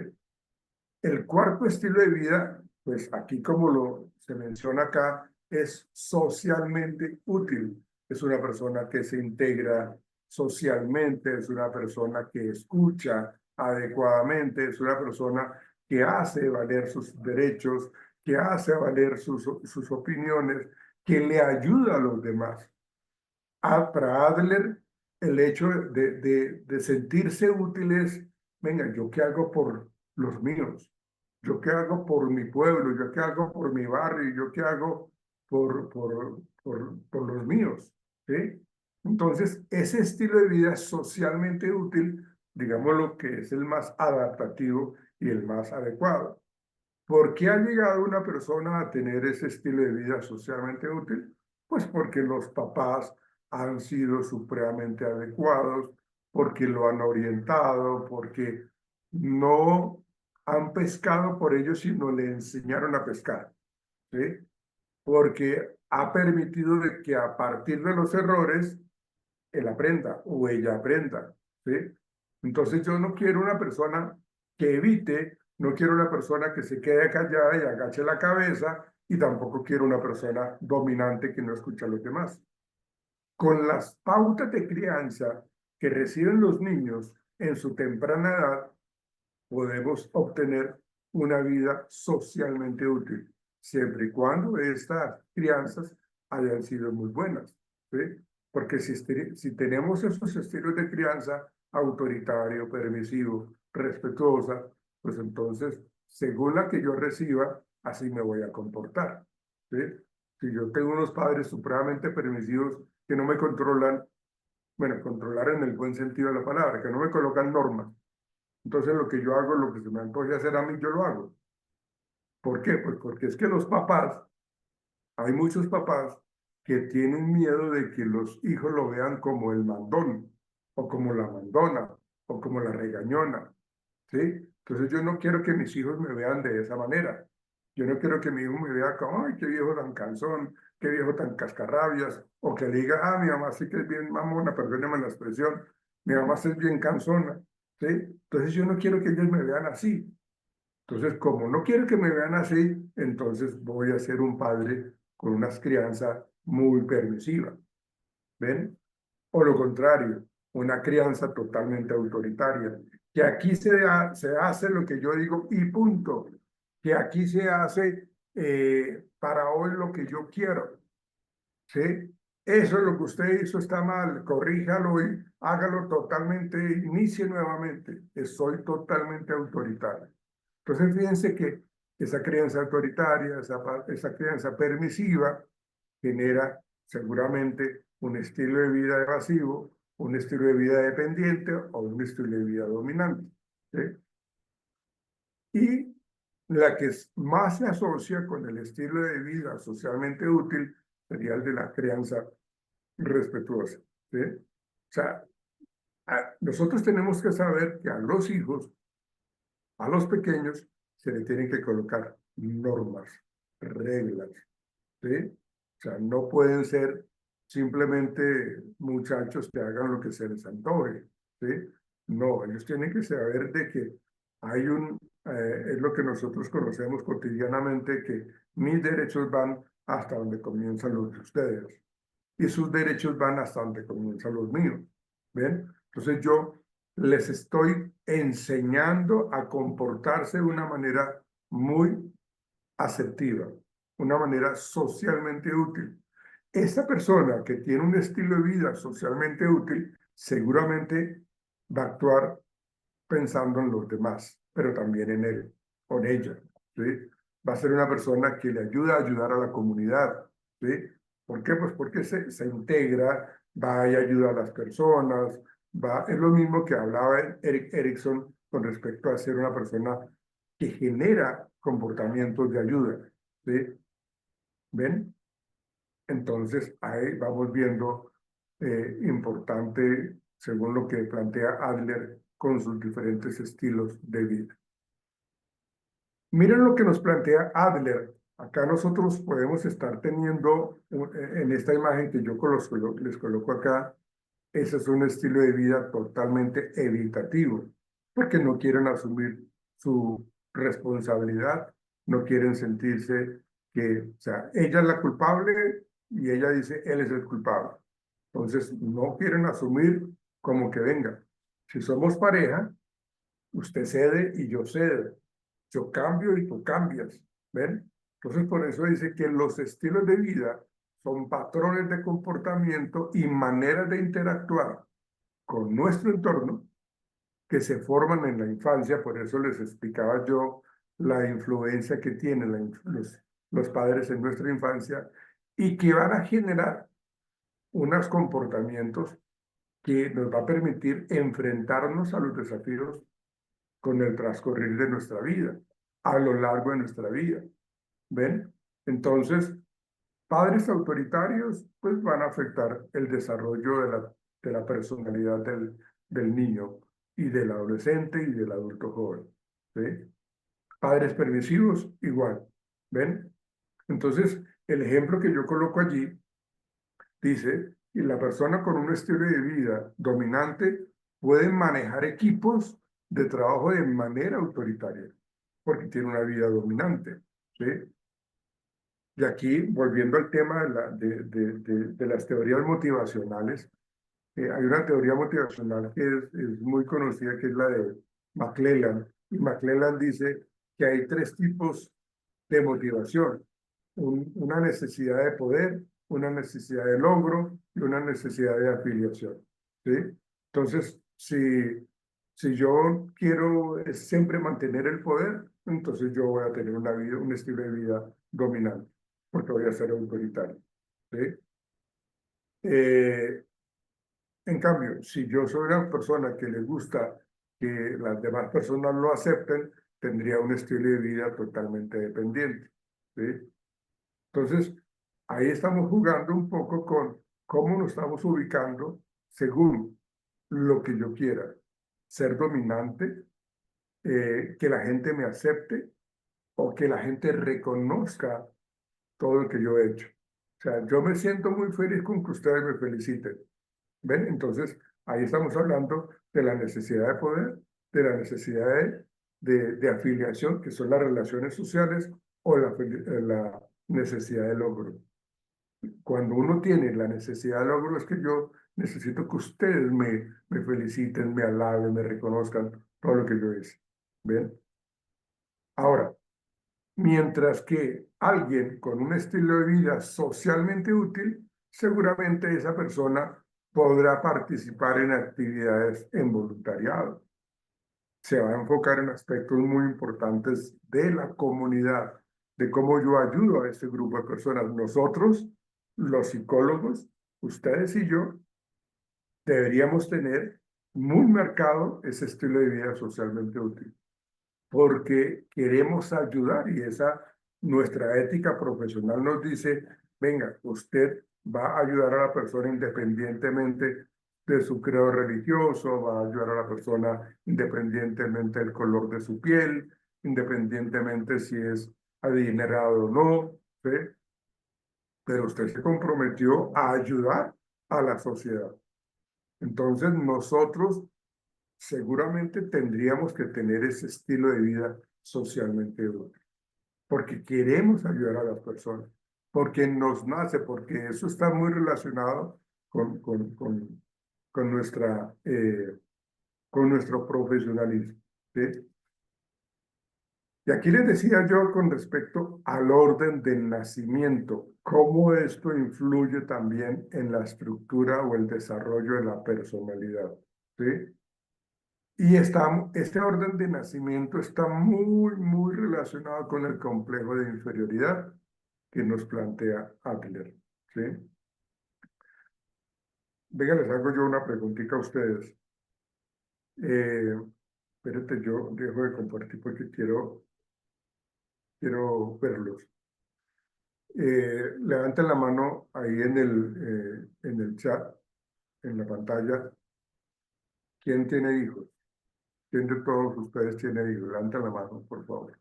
El cuarto estilo de vida, pues aquí como se menciona acá, es socialmente útil. Es una persona que se integra socialmente, es una persona que escucha adecuadamente, es una persona que hace valer sus derechos, que hace valer sus opiniones, que le ayuda a los demás. Para Adler, el hecho de sentirse útiles, venga, ¿yo qué hago por los míos? ¿Yo qué hago por mi pueblo? ¿Yo qué hago por mi barrio? ¿Yo qué hago por los míos? ¿Sí? Entonces, ese estilo de vida socialmente útil, digamos lo que es el más adaptativo y el más adecuado. ¿Por qué ha llegado una persona a tener ese estilo de vida socialmente útil? Pues porque los papás han sido supremamente adecuados, porque lo han orientado, porque no han pescado por ellos, sino le enseñaron a pescar, ¿sí? Porque ha permitido de que a partir de los errores él aprenda o ella aprenda, ¿sí? Entonces yo no quiero una persona que evite, no quiero una persona que se quede callada y agache la cabeza, y tampoco quiero una persona dominante que no escucha a los demás. Con las pautas de crianza que reciben los niños en su temprana edad, podemos obtener una vida socialmente útil, siempre y cuando estas crianzas hayan sido muy buenas, ¿sí? Porque si tenemos esos estilos de crianza autoritario, permisivo, respetuosa, pues entonces, según la que yo reciba, así me voy a comportar, ¿sí? Si yo tengo unos padres supremamente permisivos que no me controlan, bueno, controlar en el buen sentido de la palabra, que no me colocan normas, entonces lo que yo hago, lo que se me antoje hacer a mí, yo lo hago. ¿Por qué? Pues porque es que los papás, hay muchos papás que tienen miedo de que los hijos lo vean como el mandón o como la mandona o como la regañona, ¿sí? Entonces yo no quiero que mis hijos me vean de esa manera. Yo no quiero que mi hijo me vea como, ay, qué viejo tan cansón, qué viejo tan cascarrabias, o que diga, ah, mi mamá sí que es bien mamona, perdóneme la expresión, mi mamá sí es bien cansona, ¿sí? Entonces yo no quiero que ellos me vean así. Entonces, como no quiero que me vean así, entonces voy a ser un padre con una crianza muy permisiva, ¿ven? O lo contrario, una crianza totalmente autoritaria, que aquí se hace lo que yo digo y punto, que aquí se hace para hoy lo que yo quiero, ¿sí? Eso es lo que usted hizo, está mal, corríjalo y hágalo totalmente, inicie nuevamente. Soy totalmente autoritario. Entonces, fíjense que esa crianza autoritaria, esa crianza permisiva, genera seguramente un estilo de vida evasivo, un estilo de vida dependiente o un estilo de vida dominante, ¿sí? Y la que más se asocia con el estilo de vida socialmente útil sería el de la crianza respetuosa, ¿sí? O sea, nosotros tenemos que saber que a los hijos, a los pequeños, se le tienen que colocar normas, reglas, ¿sí? O sea, no pueden ser simplemente muchachos que hagan lo que se les antoje, ¿sí? No, ellos tienen que saber de que hay es lo que nosotros conocemos cotidianamente, que mis derechos van hasta donde comienzan los de ustedes y sus derechos van hasta donde comienzan los míos, ¿ven? Entonces yo les estoy enseñando a comportarse de una manera muy asertiva, una manera socialmente útil. Esta persona que tiene un estilo de vida socialmente útil seguramente va a actuar pensando en los demás, pero también en él o en ella, ¿sí? Va a ser una persona que le ayuda a ayudar a la comunidad, ¿sí? ¿Por qué? Pues porque se integra, va y ayuda a las personas, es lo mismo que hablaba Erik Erikson con respecto a ser una persona que genera comportamientos de ayuda, ¿sí? ¿Ven? Entonces, ahí vamos viendo importante, según lo que plantea Adler, con sus diferentes estilos de vida. Miren lo que nos plantea Adler. Acá nosotros podemos estar teniendo, en esta imagen que yo les coloco acá, ese es un estilo de vida totalmente evitativo, porque no quieren asumir su responsabilidad, no quieren sentirse que, o sea, ella es la culpable y ella dice, él es el culpable. Entonces, no quieren asumir como que venga. Si somos pareja, usted cede y yo cedo. Yo cambio y tú cambias. ¿Ven? Entonces, por eso dice que los estilos de vida son patrones de comportamiento y maneras de interactuar con nuestro entorno que se forman en la infancia. Por eso les explicaba yo la influencia que tienen los padres en nuestra infancia y que van a generar unos comportamientos que nos va a permitir enfrentarnos a los desafíos con el transcurrir de nuestra vida, a lo largo de nuestra vida. ¿Ven? Entonces, padres autoritarios pues van a afectar el desarrollo de la personalidad del niño y del adolescente y del adulto joven, ¿sí? Padres permisivos, igual. ¿Ven? Entonces, el ejemplo que yo coloco allí dice que la persona con un estilo de vida dominante puede manejar equipos de trabajo de manera autoritaria, porque tiene una vida dominante, ¿sí? Y aquí, volviendo al tema de las teorías motivacionales, hay una teoría motivacional que es muy conocida, que es la de McClelland. Y McClelland dice que hay tres tipos de motivación. Una necesidad de poder, una necesidad de logro y una necesidad de afiliación, ¿sí? Entonces, si yo quiero siempre mantener el poder, entonces yo voy a tener una vida, un estilo de vida dominante, porque voy a ser autoritario, ¿sí? En cambio, si yo soy una persona que le gusta que las demás personas lo acepten, tendría un estilo de vida totalmente dependiente, ¿sí? Entonces, ahí estamos jugando un poco con cómo nos estamos ubicando según lo que yo quiera. ser dominante, que la gente me acepte o que la gente reconozca todo lo que yo he hecho. O sea, yo me siento muy feliz con que ustedes me feliciten. ¿Ven? Entonces, ahí estamos hablando de la necesidad de poder, de la necesidad de afiliación, que son las relaciones sociales, o la necesidad de logro. Cuando uno tiene la necesidad de logro, es que yo necesito que ustedes me feliciten, me alaben, me reconozcan todo lo que yo hice. ¿Ven? Ahora, mientras que alguien con un estilo de vida socialmente útil, seguramente esa persona podrá participar en actividades en voluntariado. Se va a enfocar en aspectos muy importantes de la comunidad, de cómo yo ayudo a este grupo de personas. Nosotros, los psicólogos, ustedes y yo, deberíamos tener muy marcado ese estilo de vida socialmente útil, porque queremos ayudar y esa nuestra ética profesional nos dice, venga, usted va a ayudar a la persona independientemente de su credo religioso, va a ayudar a la persona independientemente del color de su piel, independientemente si es adinerado o no, ¿sí? Pero usted se comprometió a ayudar a la sociedad. Entonces nosotros seguramente tendríamos que tener ese estilo de vida socialmente útil, porque queremos ayudar a las personas, porque nos nace, porque eso está muy relacionado con nuestro profesionalismo, ¿sí? Y aquí les decía yo con respecto al orden del nacimiento, cómo esto influye también en la estructura o el desarrollo de la personalidad, ¿sí? Y este orden de nacimiento está muy relacionado con el complejo de inferioridad que nos plantea Adler, ¿sí? Venga, les hago yo una preguntita a ustedes. Espérate, yo dejo de compartir porque quiero verlos. Levanten la mano ahí en el chat, en la pantalla. ¿Quién tiene hijos? ¿Quién de todos ustedes tiene hijos? Levanten la mano, por favor.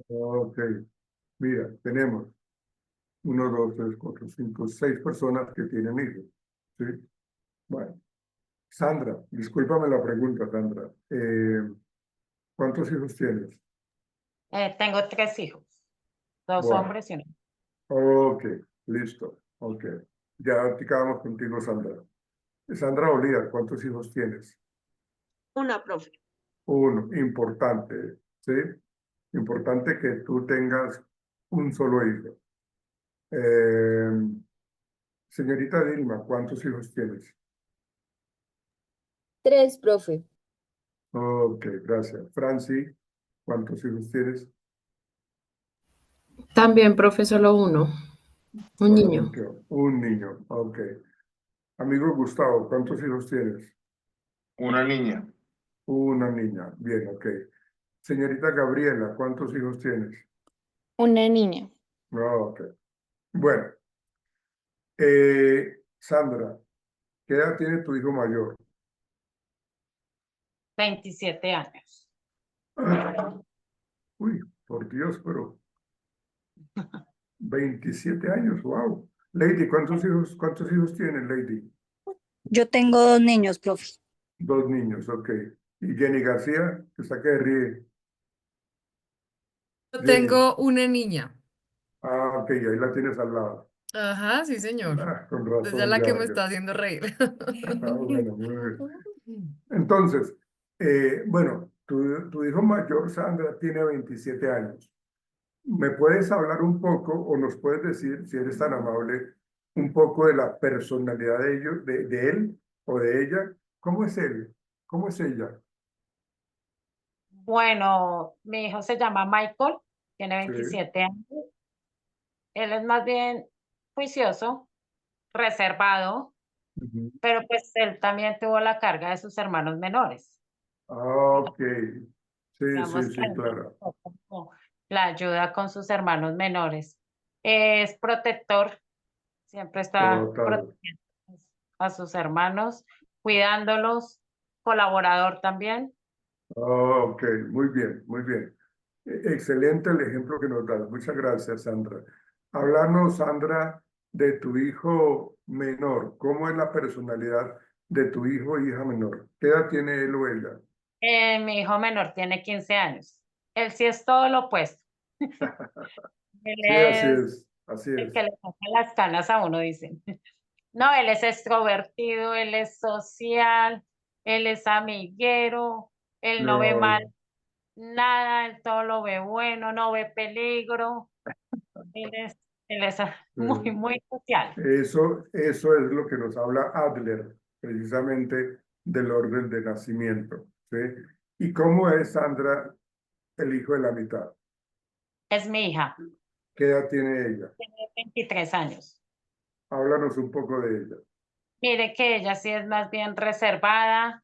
Ok, mira, tenemos 1, 2, 3, 4, 5, 6 personas que tienen hijos, ¿sí? Bueno, Sandra, discúlpame la pregunta, Sandra. ¿Cuántos hijos tienes?
Tengo 3 hijos, 2
Bueno,
hombres y una.
ok, listo, ok. Ya quedamos contigo, Sandra. Sandra Olía, ¿cuántos hijos tienes?
Una, profe.
1, importante, ¿sí? Importante que tú tengas un solo hijo. Señorita Dilma, ¿cuántos hijos tienes?
3, profe.
Ok, gracias. Franci, ¿cuántos hijos tienes?
También, profe, solo uno, un niño.
Un niño, ok. Amigo Gustavo, ¿cuántos hijos tienes?
Una niña.
Una niña, bien, ok. Señorita Gabriela, ¿cuántos hijos tienes?
Una niña.
Ok. Bueno, Sandra, ¿qué edad tiene tu hijo mayor?
27 años.
Uy, por Dios, pero 27 años, wow. Lady, ¿cuántos hijos tienes, Lady?
Yo tengo 2 niños, profe.
2 niños, ok. ¿Y Jenny García, que está que ríe?
Yo
Jenny.
tengo una niña.
Ah, ok, ahí la tienes al lado.
Ajá, sí, señor.
Ah, con
Esa es
razón,
la que me
ya.
está haciendo reír.
Ah, bueno, muy bien. Entonces, bueno, tu hijo mayor, Sandra, tiene 27 años. ¿Me puedes hablar un poco o nos puedes decir, si eres tan amable, un poco de la personalidad de ellos, de él o de ella? ¿Cómo es él? ¿Cómo es ella?
Bueno, mi hijo se llama Michael, tiene
Sí.
27 años. Él es más bien juicioso, reservado,
Ujú.
pero pues él también tuvo la carga de sus hermanos menores.
Ah, ok. Sí,
digamos
sí,
que
sí, claro.
como la ayuda con sus hermanos menores. Es protector, siempre está
Total.
protegiendo a sus hermanos, cuidándolos, colaborador también.
Ok, muy bien, muy bien. Excelente el ejemplo que nos das. Muchas gracias, Sandra. Háblanos, Sandra, de tu hijo menor. ¿Cómo es la personalidad de tu hijo o hija menor? ¿Qué edad tiene él o ella?
Mi hijo menor tiene 15 años. Él sí es todo lo opuesto. Él
Sí, así
es
es, así
el que
es.
le saca las canas a uno, dicen. No, él es extrovertido, él es social, él es amiguero, él no ve mal
No,
nada, él todo lo ve bueno, no ve peligro. Él es, él es muy,
eh,
muy social.
eso es lo que nos habla Adler, precisamente del orden de nacimiento. ¿Sí? ¿Y cómo es, Sandra, el hijo de la mitad?
Es mi hija,
¿Qué edad tiene ella?
tiene 23 años.
Háblanos un poco de ella.
Mire que ella sí es más bien reservada.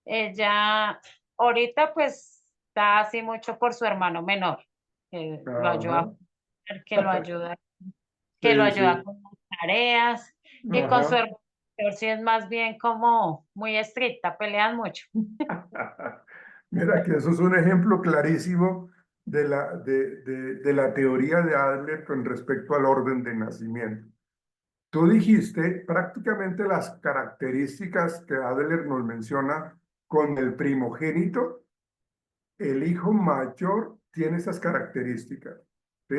Ella ahorita pues está así mucho por su hermano menor, que lo ayuda,
Ajá.
que lo
Sí,
ayuda
sí.
con las tareas, y con su
Ajá.
hermano mayor sí es más bien como muy estricta, pelean mucho.
Mira que eso es un ejemplo clarísimo de la teoría de Adler con respecto al orden de nacimiento. Tú dijiste prácticamente las características que Adler nos menciona con el primogénito. El hijo mayor tiene esas características, ¿sí?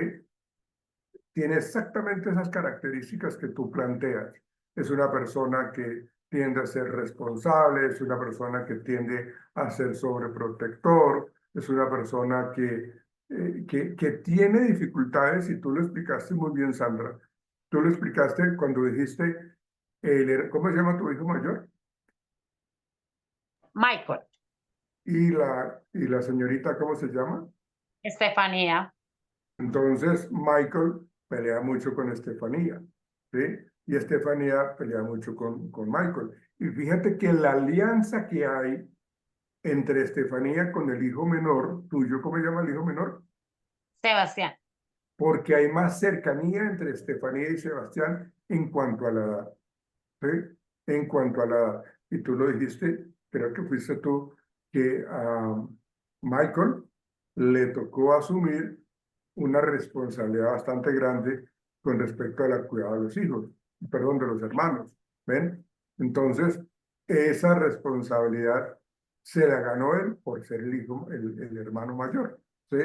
Tiene exactamente esas características que tú planteas. Es una persona que tiende a ser responsable, es una persona que tiende a ser sobreprotector, es una persona que tiene dificultades, y tú lo explicaste muy bien, Sandra. Tú lo explicaste cuando dijiste, ¿cómo se llama tu hijo mayor?
Michael,
Y la señorita, ¿cómo se llama?
Estefanía,
Entonces, Michael pelea mucho con Estefanía, ¿sí? Y Estefanía pelea mucho con Michael. Y fíjate que la alianza que hay entre Estefanía con el hijo menor, tuyo, ¿cómo se llama el hijo menor?
Sebastián.
Porque hay más cercanía entre Estefanía y Sebastián en cuanto a la edad, ¿sí? En cuanto a la edad. Y tú lo dijiste, creo que fuiste tú, que a Michael le tocó asumir una responsabilidad bastante grande con respecto al cuidado de los hijos, perdón, de los hermanos, ¿ven? Entonces, esa responsabilidad se la ganó él por ser el hijo, el hermano mayor, ¿sí?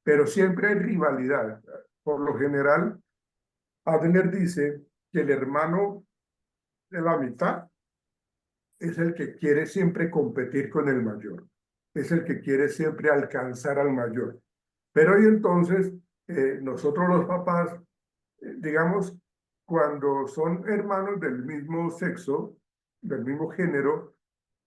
Pero siempre hay rivalidad. Por lo general, Adler dice que el hermano de la mitad es el que quiere siempre competir con el mayor, es el que quiere siempre alcanzar al mayor. Pero y entonces, nosotros los papás, digamos, cuando son hermanos del mismo sexo, del mismo género,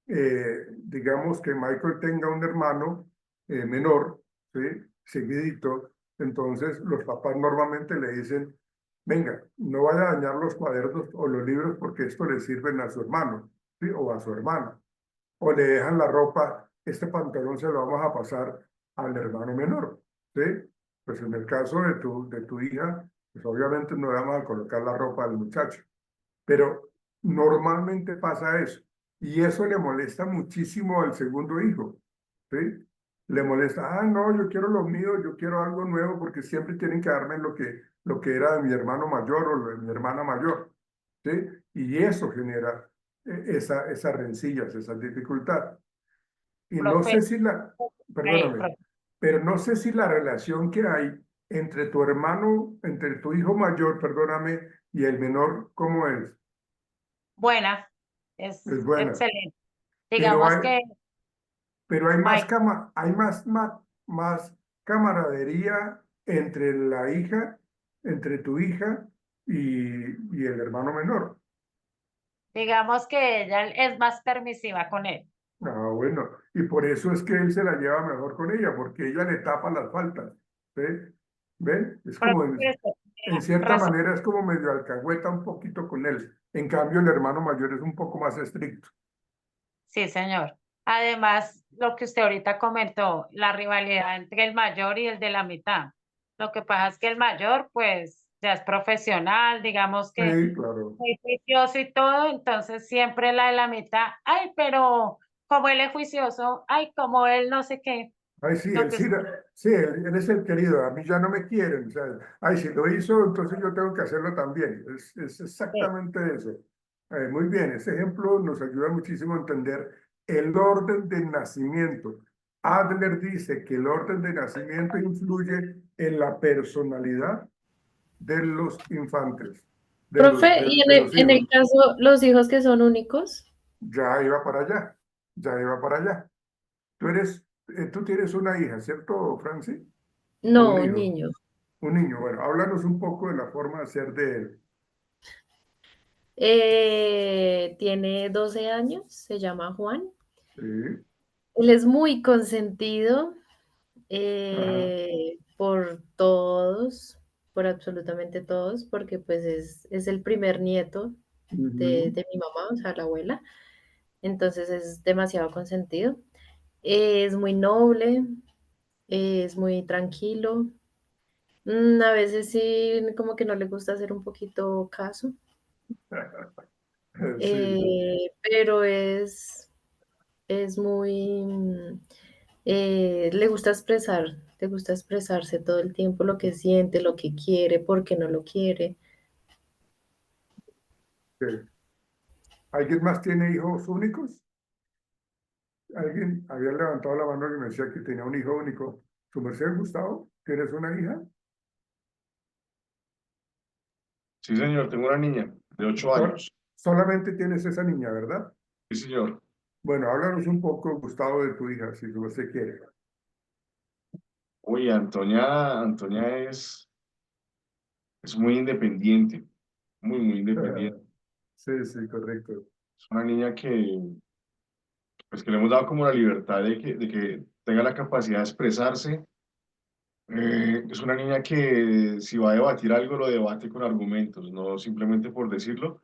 digamos que Michael tenga un hermano menor, ¿sí? Seguidito, entonces los papás normalmente le dicen, venga, no vaya a dañar los cuadernos o los libros porque esto le sirven a su hermano, ¿sí? O a su hermana. O le dejan la ropa, este pantalón se lo vamos a pasar al hermano menor, ¿sí? Pues en el caso de tu hija, pues obviamente no le vamos a colocar la ropa al muchacho, pero normalmente pasa eso. Y eso le molesta muchísimo al segundo hijo, ¿sí? Le molesta, no, yo quiero lo mío, yo quiero algo nuevo porque siempre tienen que darme lo que era de mi hermano mayor o lo de mi hermana mayor, ¿sí? Y eso genera esas rencillas, esas dificultades. Y no
Profe,
sé si perdóname,
profe.
pero no sé si la relación que hay entre tu hermano, entre tu hijo mayor, perdóname, y el menor, ¿cómo es?
Buena, es
Es buena.
excelente.
Pero
Digamos
hay,
que
pero hay más,
Mike,
cama, hay más camaradería entre la hija, entre tu hija y el hermano menor.
digamos que ella es más permisiva con él.
Ah, bueno, y por eso es que él se la lleva mejor con ella, porque ella le tapa las faltas. ¿Sí? ¿Ven? Es como,
Profe,
en cierta
razón.
manera, es como medio alcahueta un poquito con él. En cambio, el hermano mayor es un poco más estricto.
Sí, señor. Además, lo que usted ahorita comentó, la rivalidad entre el mayor y el de la mitad. Lo que pasa es que el mayor, pues, ya es profesional, digamos que
Sí, claro.
muy juicioso y todo, entonces siempre la de la mitad, ay, pero como él es juicioso, ay, como él no sé qué.
Ay, sí, él,
Entonces,
sí, sí, él es el querido, a mí ya no me quieren. O sea, ay, si lo hizo, entonces yo tengo que hacerlo también. Es
sí,
exactamente eso. Muy bien, ese ejemplo nos ayuda muchísimo a entender el orden del nacimiento. Adler dice que el orden de nacimiento influye en la personalidad de los infantes,
Profe, y
de los
en el
hijos.
caso, los hijos que son únicos,
Ya iba para allá, ya iba para allá. Tú tienes una hija, ¿cierto, Franci? ¿O un
no, un
hijo?
niño.
Un niño. Bueno, háblanos un poco de la forma de ser de él.
Tiene 12 años, se llama Juan.
Sí.
Él es muy consentido
Ajá.
por todos, por absolutamente todos, porque pues es el primer nieto
Ujú.
de mi mamá, o sea, la abuela. Entonces es demasiado consentido. Es muy noble, es muy tranquilo. A veces sí, como que no le gusta hacer un poquito caso,
Sí, sí.
pero es muy, le gusta expresarse todo el tiempo lo que siente, lo que quiere, por qué no lo quiere.
Sí. ¿Alguien más tiene hijos únicos? ¿Alguien había levantado la mano y me decía que tenía un hijo único? ¿Su merced, Gustavo? ¿Tienes una hija?
Sí, señor, tengo una niña de 8 años.
Solamente tienes esa niña, ¿verdad?
Sí, señor.
Bueno, háblanos un poco, Gustavo, de tu hija, si usted quiere.
Uy, Antonia es muy independiente, muy independiente.
Sí, sí, correcto.
Es una niña pues, que le hemos dado como la libertad de que tenga la capacidad de expresarse. Es una niña que si va a debatir algo, lo debate con argumentos, no simplemente por decirlo.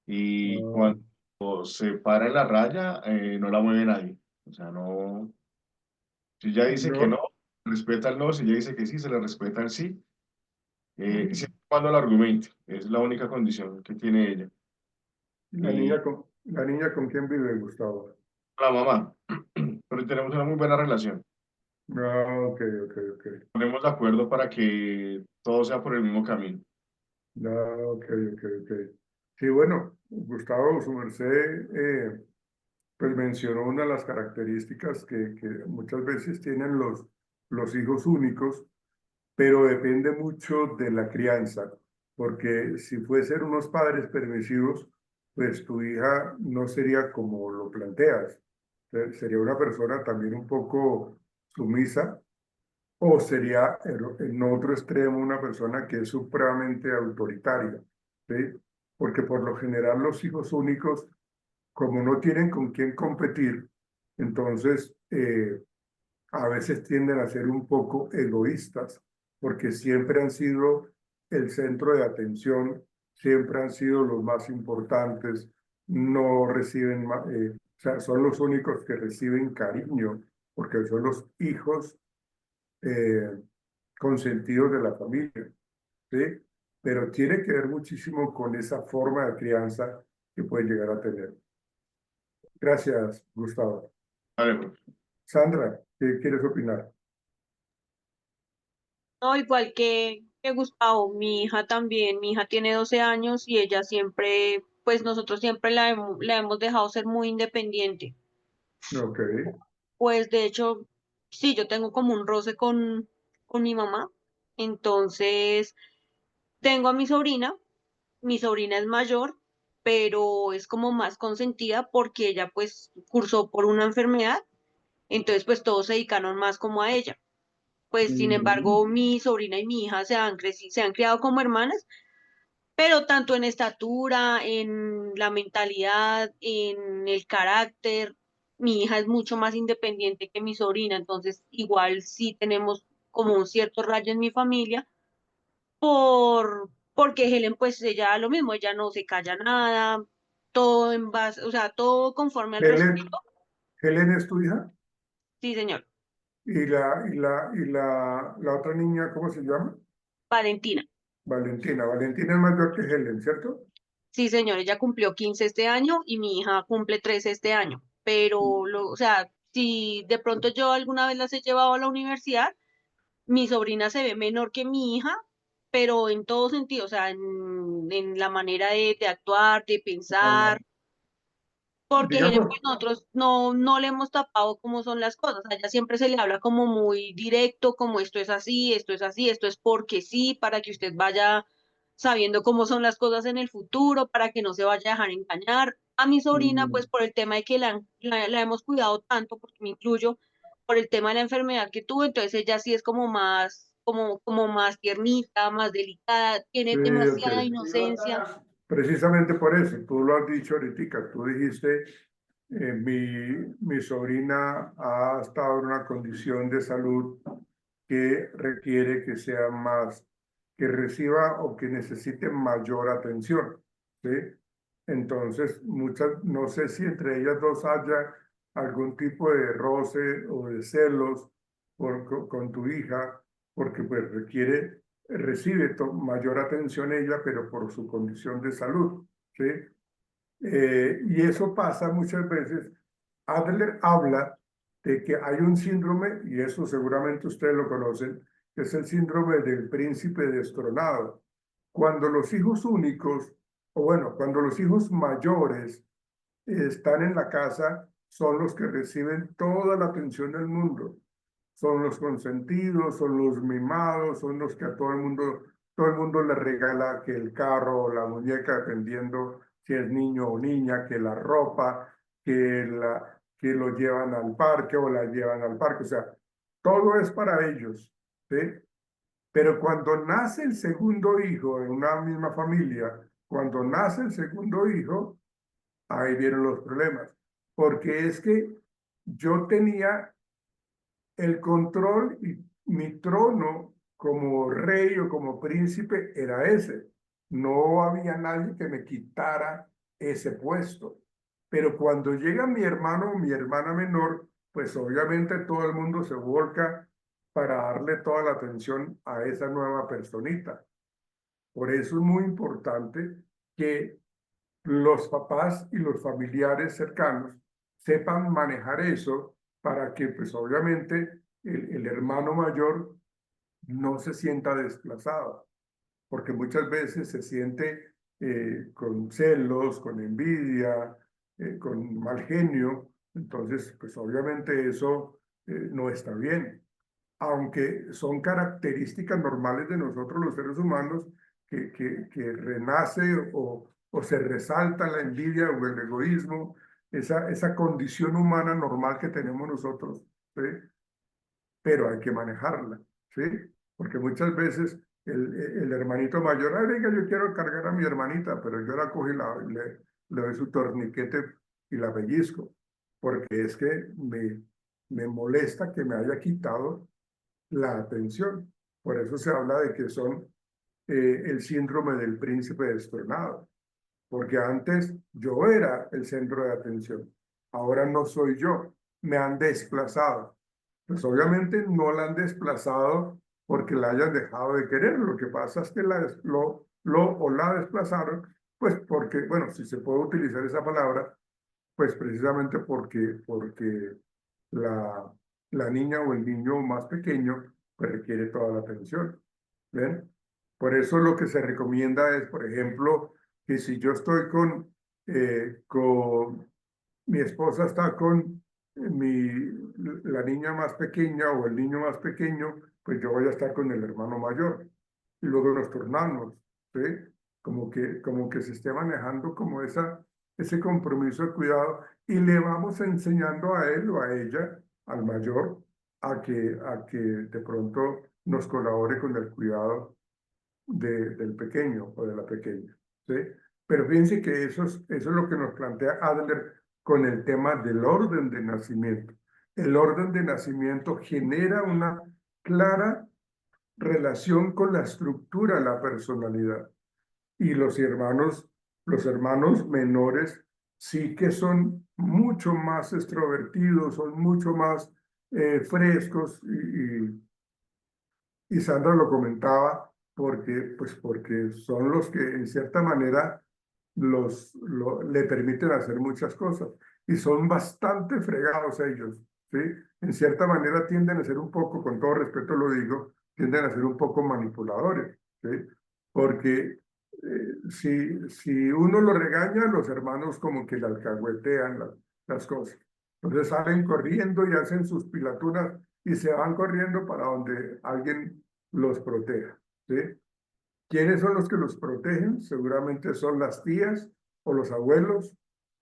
Y
Ah,
cuando se para en la raya, no la mueve nadie. O sea, no, si ella dice que no,
no,
respeta el no, si ella dice que sí, se le respeta el sí, siempre y cuando el argumente, es la única condición que tiene ella. Y
la niña con quién vive, Gustavo.
la mamá, pero tenemos una muy buena relación.
Ah, ok, ok, ok.
Ponemos de acuerdo para que todo sea por el mismo camino.
Ah, ok, ok, ok. Sí, bueno, Gustavo, su merced, pues mencionó una de las características que muchas veces tienen los hijos únicos, pero depende mucho de la crianza, porque si fuesen unos padres permisivos, pues tu hija no sería como lo planteas. Sería una persona también un poco sumisa, o sería en otro extremo una persona que es supremamente autoritaria, ¿sí? Porque por lo general los hijos únicos, como no tienen con quién competir, entonces a veces tienden a ser un poco egoístas, porque siempre han sido el centro de atención, siempre han sido los más importantes, no reciben, o sea, son los únicos que reciben cariño, porque son los hijos eh, consentidos de la familia, ¿sí? Pero tiene que ver muchísimo con esa forma de crianza que pueden llegar a tener. Gracias, Gustavo.
Vale, pues.
Sandra, ¿qué quieres opinar?
No, igual que Gustavo, mi hija también, mi hija tiene 12 años y ella siempre, pues nosotros siempre la hemos dejado ser muy independiente.
Ok.
Pues de hecho, sí, yo tengo como un roce con mi mamá. Entonces, tengo a mi sobrina es mayor, pero es como más consentida porque ella pues cursó por una enfermedad, entonces pues todos se dedicaron más como a ella. Pues sin
Ujú.
embargo, mi sobrina y mi hija se han criado como hermanas, pero tanto en estatura, en la mentalidad, en el carácter, mi hija es mucho más independiente que mi sobrina, entonces igual sí tenemos como un cierto rayo en mi familia, porque Helen pues ella lo mismo, ella no se calla nada, todo en base, o sea, todo conforme al
Helen,
respeto.
¿Helen es tu hija?
Sí, señor.
¿Y la otra niña, cómo se llama?
Valentina.
Valentina. Valentina es mayor que Helen, ¿cierto?
Sí, señor, ella cumplió 15 este año y mi hija cumple 13 este año. Pero, o sea, si de pronto yo alguna vez las he llevado a la universidad, mi sobrina se ve menor que mi hija, pero en todo sentido, o sea, en la manera de actuar, de
Ah,
pensar, porque Helen,
digamos,
pues nosotros no le hemos tapado cómo son las cosas. A ella siempre se le habla como muy directo, como esto es así, esto es así, esto es porque sí, para que usted vaya sabiendo cómo son las cosas en el futuro, para que no se vaya a dejar engañar. A mi sobrina,
mm,
pues por el tema de que la hemos cuidado tanto, porque me incluyo, por el tema de la enfermedad que tuvo, entonces ella sí es como más, como más tiernita, más delicada,
sí,
tiene
ok.
demasiada inocencia.
Precisamente por eso, tú lo has dicho ahorita, tú dijiste, mi sobrina ha estado en una condición de salud que requiere que sea más, que reciba o que necesite mayor atención, ¿sí? Entonces, no sé si entre ellas dos haya algún tipo de roce o de celos con tu hija, porque pues recibe mayor atención ella, pero por su condición de salud, ¿sí? Y eso pasa muchas veces. Adler habla de que hay un síndrome, y eso seguramente ustedes lo conocen, que es el síndrome del príncipe destronado. Cuando los hijos únicos, o bueno, cuando los hijos mayores están en la casa, son los que reciben toda la atención del mundo. Son los consentidos, son los mimados, son los que a todo el mundo le regala que el carro o la muñeca, dependiendo si es niño o niña, que la ropa, que lo llevan al parque o la llevan al parque. O sea, todo es para ellos, ¿sí? Pero cuando nace el segundo hijo en una misma familia, cuando nace el segundo hijo, ahí vienen los problemas. Porque es que yo tenía el control y mi trono como rey o como príncipe era ese. No había nadie que me quitara ese puesto. Pero cuando llega mi hermano o mi hermana menor, pues obviamente todo el mundo se volca para darle toda la atención a esa nueva personita. Por eso es muy importante que los papás y los familiares cercanos sepan manejar eso para que, pues obviamente, el hermano mayor no se sienta desplazado, porque muchas veces se siente con celos, con envidia, con mal genio. Entonces, pues obviamente eso no está bien, aunque son características normales de nosotros los seres humanos, que renace o se resalta la envidia o el egoísmo, esa condición humana normal que tenemos nosotros, ¿sí? Pero hay que manejarla, ¿sí? Porque muchas veces el hermanito mayor, ay, venga, yo quiero cargar a mi hermanita, pero yo la cojo y le doy su torniquete y la pellizco, porque es que me molesta que me haya quitado la atención. Por eso se habla de que son el síndrome del príncipe destronado, porque antes yo era el centro de atención, ahora no soy yo, me han desplazado. Pues obviamente no la han desplazado porque la hayan dejado de querer, lo que pasa es que o la desplazaron, pues porque, bueno, si se puede utilizar esa palabra, pues precisamente porque la, la niña o el niño más pequeño pues requiere toda la atención. ¿Ven? Por eso lo que se recomienda es, por ejemplo, que si yo estoy con mi esposa está con la niña más pequeña o el niño más pequeño, pues yo voy a estar con el hermano mayor. Y luego nos turnamos, ¿sí? Como que se esté manejando como ese compromiso de cuidado y le vamos enseñando a él o a ella, al mayor, a que de pronto nos colabore con el cuidado del pequeño o de la pequeña, ¿sí? Pero fíjense que eso es lo que nos plantea Adler con el tema del orden de nacimiento. El orden de nacimiento genera una clara relación con la estructura de la personalidad. Y los hermanos menores sí que son mucho más extrovertidos, son mucho más frescos y Sandra lo comentaba porque son los que en cierta manera le permiten hacer muchas cosas y son bastante fregados ellos, ¿sí? En cierta manera tienden a ser un poco, con todo respeto lo digo, tienden a ser un poco manipuladores, ¿sí? Porque si uno lo regaña, los hermanos como que le alcahuetean las cosas. Entonces salen corriendo y hacen sus pilaturas y se van corriendo para donde alguien los proteja, ¿sí? ¿Quiénes son los que los protegen? Seguramente son las tías o los abuelos,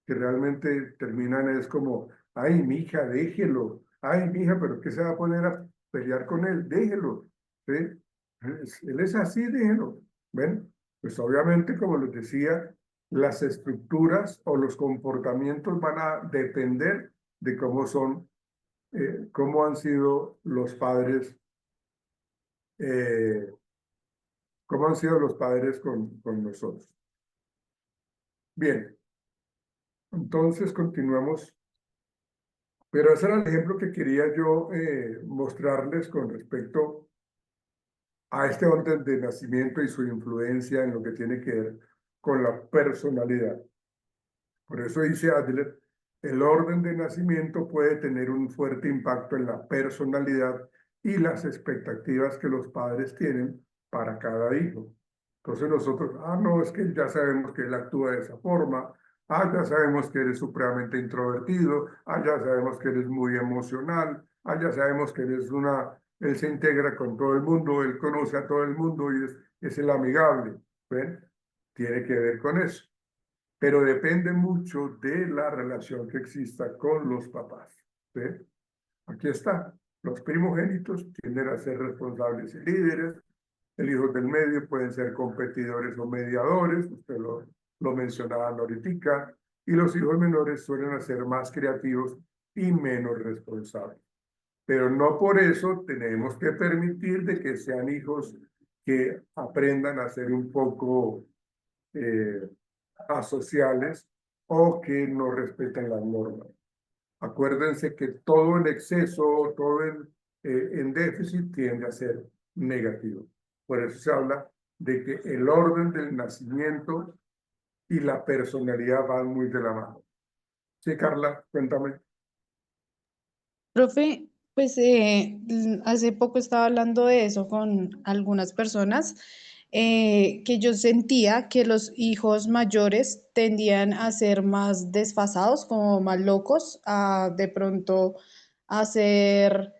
que realmente terminan es como, ay, mija, déjelo, ay, mija, pero ¿qué se va a poner a pelear con él? Déjelo, ¿sí? Él es así, déjelo. ¿Ven? Pues obviamente, como les decía, las estructuras o los comportamientos van a depender de cómo han sido los padres, cómo han sido los padres con nosotros. Bien, entonces continuamos. Pero ese era el ejemplo que quería yo mostrarles con respecto a este orden de nacimiento y su influencia en lo que tiene que ver con la personalidad. Por eso dice Adler, el orden de nacimiento puede tener un fuerte impacto en la personalidad y las expectativas que los padres tienen para cada hijo. Entonces nosotros, no, es que ya sabemos que él actúa de esa forma, ya sabemos que eres supremamente introvertido, ya sabemos que eres muy emocional, ya sabemos que él se integra con todo el mundo, él conoce a todo el mundo y es el amigable. ¿Ven? Tiene que ver con eso. Pero depende mucho de la relación que exista con los papás. ¿Sí? Aquí está. Los primogénitos tienden a ser responsables y líderes. El hijo del medio pueden ser competidores o mediadores. Usted lo mencionaba ahorita. Y los hijos menores suelen ser más creativos y menos responsables. Pero no por eso tenemos que permitir de que sean hijos que aprendan a ser un poco asociales o que no respeten las normas. Acuérdense que todo en exceso, todo en déficit tiende a ser negativo. Por eso se habla de que el orden del nacimiento y la personalidad van muy de la mano. Sí, Carla, cuéntame.
Profe, pues hace poco estaba hablando de eso con algunas personas, que yo sentía que los hijos mayores tendían a ser más desfasados, como más locos, a de pronto a ser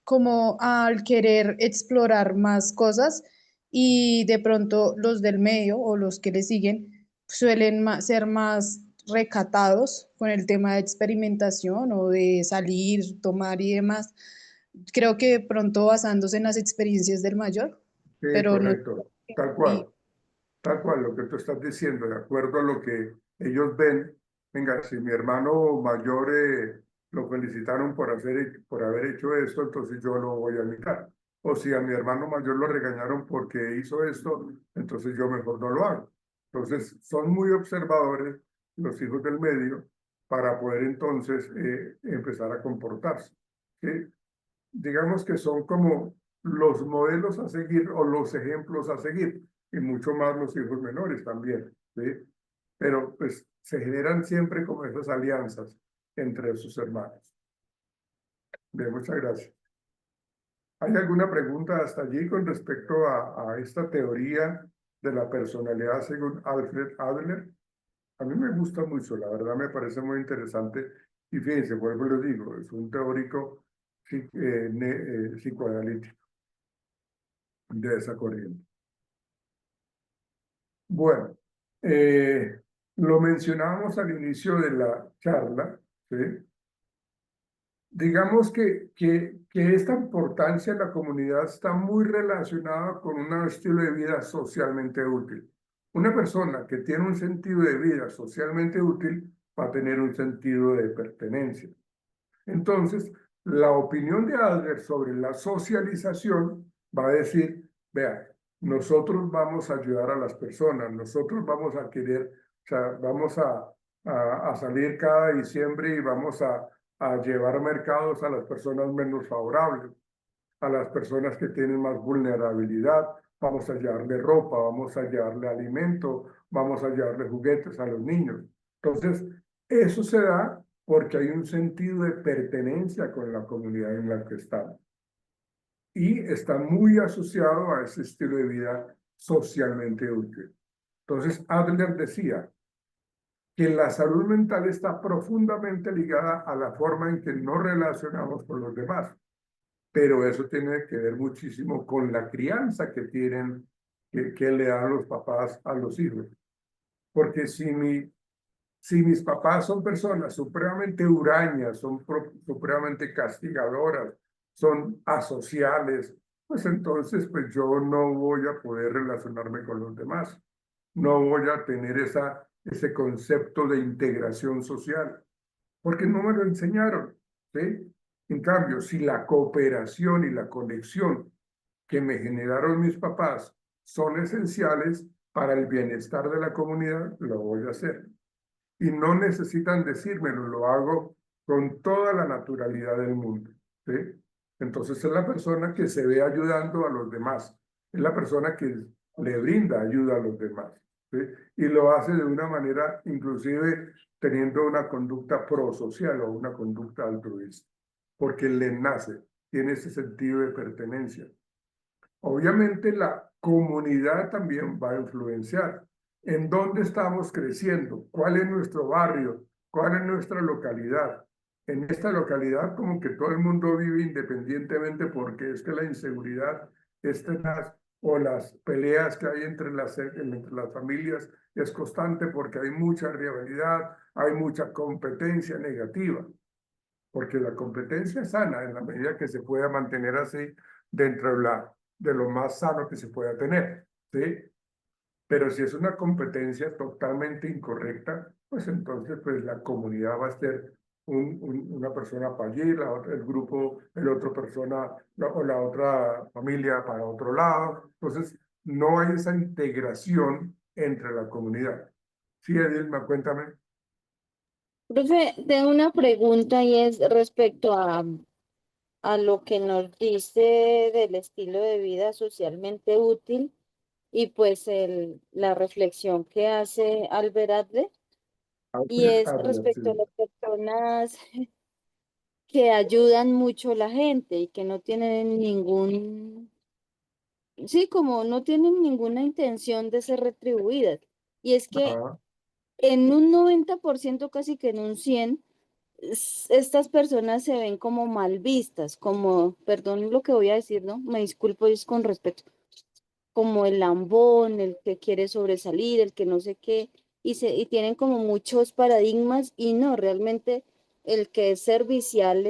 como al querer explorar más cosas y de pronto los del medio o los que le siguen suelen ser más recatados con el tema de experimentación o de salir, tomar y demás. Creo que de pronto basándose en las experiencias del mayor,
Sí,
pero no.
correcto. Tal
Y
cual. Tal cual, lo que tú estás diciendo, de acuerdo a lo que ellos ven. Venga, si mi hermano mayor lo felicitaron por haber hecho esto, entonces yo lo voy a imitar. O si a mi hermano mayor lo regañaron porque hizo esto, entonces yo mejor no lo hago. Entonces, son muy observadores los hijos del medio para poder entonces empezar a comportarse. ¿Sí? Digamos que son como los modelos a seguir o los ejemplos a seguir, y mucho más los hijos menores también, ¿sí? Pero pues se generan siempre como esas alianzas entre sus hermanos. Bien, muchas gracias. ¿Hay alguna pregunta hasta allí con respecto a esta teoría de la personalidad según Alfred Adler? A mí me gusta mucho, la verdad me parece muy interesante. Y fíjense, vuelvo y lo digo, es un teórico psicoanalítico de esa corriente. Bueno, lo mencionábamos al inicio de la charla, ¿sí? Digamos que esta importancia en la comunidad está muy relacionada con un estilo de vida socialmente útil. Una persona que tiene un sentido de vida socialmente útil va a tener un sentido de pertenencia. Entonces, la opinión de Adler sobre la socialización va a decir, vea, nosotros vamos a ayudar a las personas, nosotros vamos a querer sea, vamos a salir cada diciembre y vamos a llevar mercados a las personas menos favorables, a las personas que tienen más vulnerabilidad. Vamos a llevarle ropa, vamos a llevarle alimento, vamos a llevarle juguetes a los niños. Entonces, eso se da porque hay un sentido de pertenencia con la comunidad en la que estamos. Y está muy asociado a ese estilo de vida socialmente útil. Entonces, Adler decía que la salud mental está profundamente ligada a la forma en que nos relacionamos con los demás, pero eso tiene que ver muchísimo con la crianza que tienen, que le dan los papás a los hijos. Porque si mis papás son personas supremamente hurañas, son supremamente castigadoras, son asociales, pues entonces pues yo no voy a poder relacionarme con los demás. No voy a tener ese concepto de integración social, porque no me lo enseñaron, ¿sí? En cambio, si la cooperación y la conexión que me generaron mis papás son esenciales para el bienestar de la comunidad, lo voy a hacer. Y no necesitan decírmelo, lo hago con toda la naturalidad del mundo, ¿sí? Entonces es la persona que se ve ayudando a los demás, es la persona que le brinda ayuda a los demás, ¿sí? Y lo hace de una manera, inclusive teniendo una conducta prosocial o una conducta altruista, porque le nace, tiene ese sentido de pertenencia. Obviamente la comunidad también va a influenciar. ¿En dónde estamos creciendo? ¿Cuál es nuestro barrio? ¿Cuál es nuestra localidad? En esta localidad como que todo el mundo vive independientemente porque es que la inseguridad es tenaz o las peleas que hay entre las familias es constante porque hay mucha rivalidad, hay mucha competencia negativa, porque la competencia es sana en la medida que se pueda mantener así dentro de lo más sano que se pueda tener, ¿sí? Pero si es una competencia totalmente incorrecta, pues entonces pues la comunidad va a ser una persona para allí, el grupo, el otro persona o la otra familia para otro lado. Entonces no hay esa integración entre la comunidad. Sí, Edilma, cuéntame.
Profe, tengo una pregunta y es respecto a lo que nos dice del estilo de vida socialmente útil y pues la reflexión que hace Albert Adler y es respecto a
Sí.
las personas que ayudan mucho a la gente y que no tienen sí, como no tienen ninguna intención de ser retribuidas. Y es que
Ajá.
en un 90%, casi que en un 100%, estas personas se ven como mal vistas, como, perdón lo que voy a decir, ¿no? Me disculpo, es con respeto, como el lambón, el que quiere sobresalir, el que no sé qué, y tienen como muchos paradigmas y no, realmente el que es servicial,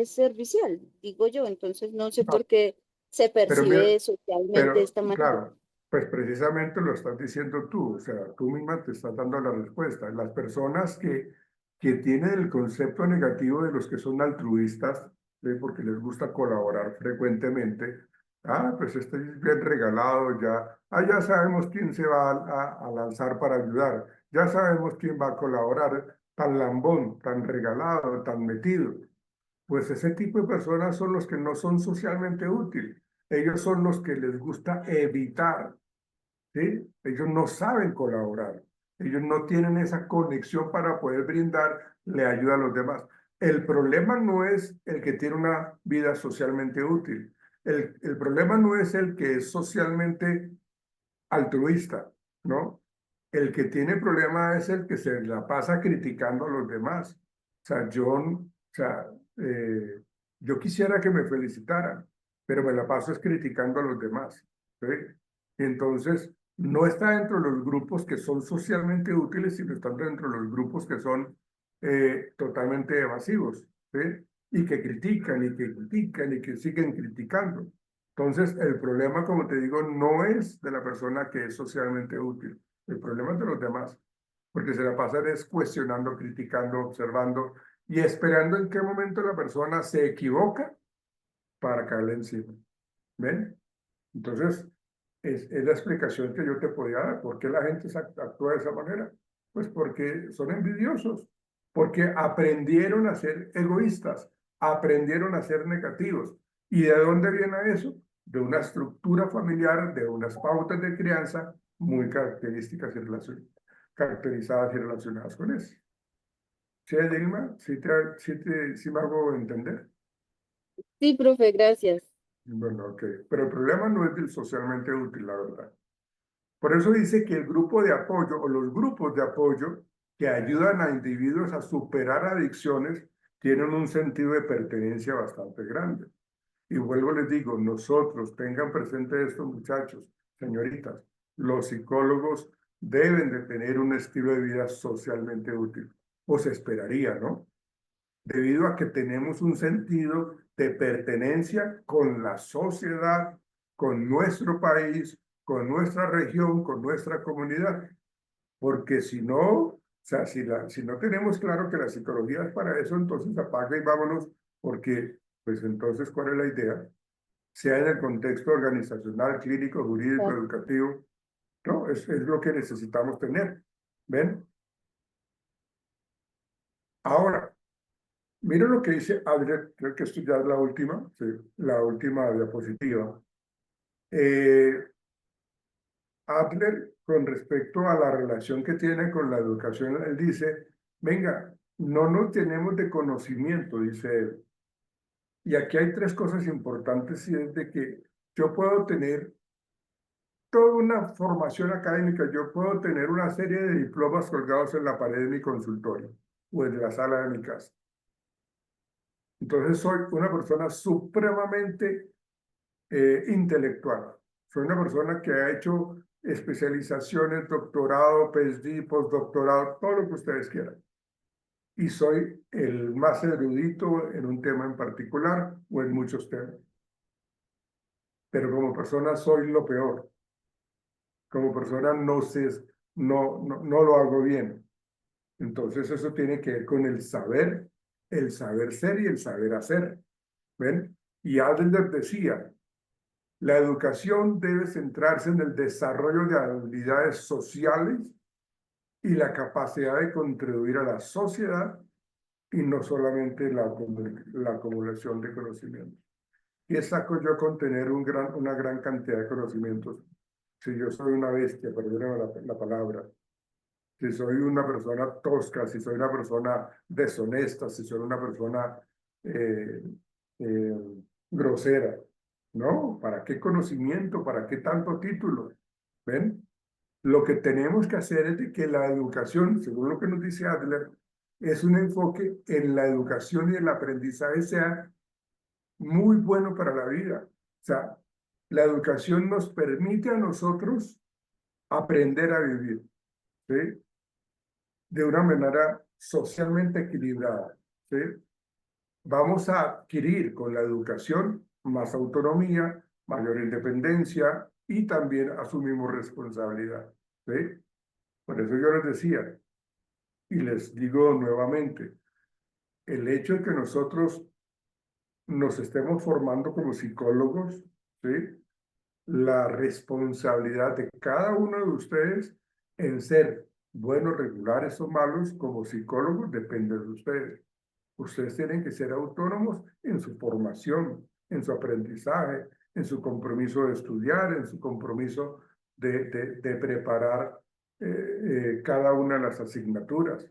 digo yo, entonces no sé
No,
por qué se
pero mira,
percibe socialmente de
pero
esta manera.
claro, pues precisamente lo estás diciendo tú, o sea, tú misma te estás dando la respuesta. Las personas que tienen el concepto negativo de los que son altruistas, ¿sí? Porque les gusta colaborar frecuentemente, pues este es bien regalado, ya sabemos quién se va a lanzar para ayudar, ya sabemos quién va a colaborar, tan lambón, tan regalado, tan metido. Pues ese tipo de personas son los que no son socialmente útiles. Ellos son los que les gusta evitar, ¿sí? Ellos no saben colaborar. Ellos no tienen esa conexión para poder brindarle ayuda a los demás. El problema no es el que tiene una vida socialmente útil. El problema no es el que es socialmente altruista, ¿no? El que tiene problema es el que se la pasa criticando a los demás. O sea, yo quisiera que me felicitaran, pero me la paso es criticando a los demás, ¿sí? Entonces, no está dentro de los grupos que son socialmente útiles, sino está dentro de los grupos que son totalmente evasivos, ¿sí? Y que critican y que critican y que siguen criticando. Entonces, el problema, como te digo, no es de la persona que es socialmente útil. El problema es de los demás, porque se la pasan es cuestionando, criticando, observando y esperando en qué momento la persona se equivoca para caerle encima. ¿Ven? Entonces, es la explicación que yo te podía dar. ¿Por qué la gente actúa de esa manera? Pues porque son envidiosos, porque aprendieron a ser egoístas, aprendieron a ser negativos. ¿Y de dónde viene eso? De una estructura familiar, de unas pautas de crianza muy características y caracterizadas y relacionadas con eso. ¿Sí, Dilma? ¿Sí me hago entender?
Sí, profe, gracias.
Bueno, ok. Pero el problema no es del socialmente útil, la verdad. Por eso dice que el grupo de apoyo o los grupos de apoyo que ayudan a individuos a superar adicciones tienen un sentido de pertenencia bastante grande. Y vuelvo les digo, nosotros tengan presente esto, muchachos, señoritas, los psicólogos deben de tener un estilo de vida socialmente útil. O se esperaría, ¿no? Debido a que tenemos un sentido de pertenencia con la sociedad, con nuestro país, con nuestra región, con nuestra comunidad. Porque si no, o sea, si no tenemos claro que la psicología es para eso, entonces apaga y vámonos, porque pues entonces, ¿cuál es la idea? Sea en el contexto organizacional, clínico, jurídico, educativo, ¿no? Es lo que necesitamos tener. ¿Ven? Ahora, miren lo que dice Adler, creo que esto ya es la última diapositiva. Adler, con respecto a la relación que tiene con la educación, él dice, venga, no nos tenemos de conocimiento, dice él. Y aquí hay tres cosas importantes, y es de que yo puedo tener toda una formación académica, yo puedo tener una serie de diplomas colgados en la pared de mi consultorio o en la sala de mi casa. Entonces soy una persona supremamente intelectual. Soy una persona que ha hecho especializaciones, doctorado, PhD, postdoctorado, todo lo que ustedes quieran. Y soy el más erudito en un tema en particular o en muchos temas. Pero como persona soy lo peor. Como persona no lo hago bien. Entonces eso tiene que ver con el saber ser y el saber hacer. ¿Ven? Y Adler decía, la educación debe centrarse en el desarrollo de habilidades sociales y la capacidad de contribuir a la sociedad y no solamente la acumulación de conocimientos. ¿Qué saco yo con tener una gran cantidad de conocimientos? Si yo soy una bestia, perdóname la palabra, si soy una persona tosca, si soy una persona deshonesta, si soy una persona eh, grosera. No, ¿para qué conocimiento? ¿Para qué tanto título? ¿Ven? Lo que tenemos que hacer es de que la educación, según lo que nos dice Adler, es un enfoque en la educación y el aprendizaje sea muy bueno para la vida. O sea, la educación nos permite a nosotros aprender a vivir, ¿sí? De una manera socialmente equilibrada, ¿sí? Vamos a adquirir con la educación más autonomía, mayor independencia y también asumimos responsabilidad, ¿sí? Por eso yo les decía, y les digo nuevamente, el hecho de que nosotros nos estemos formando como psicólogos, ¿sí? La responsabilidad de cada uno de ustedes en ser buenos, regulares o malos como psicólogos depende de ustedes. Ustedes tienen que ser autónomos en su formación, en su aprendizaje, en su compromiso de estudiar, en su compromiso de preparar cada una de las asignaturas.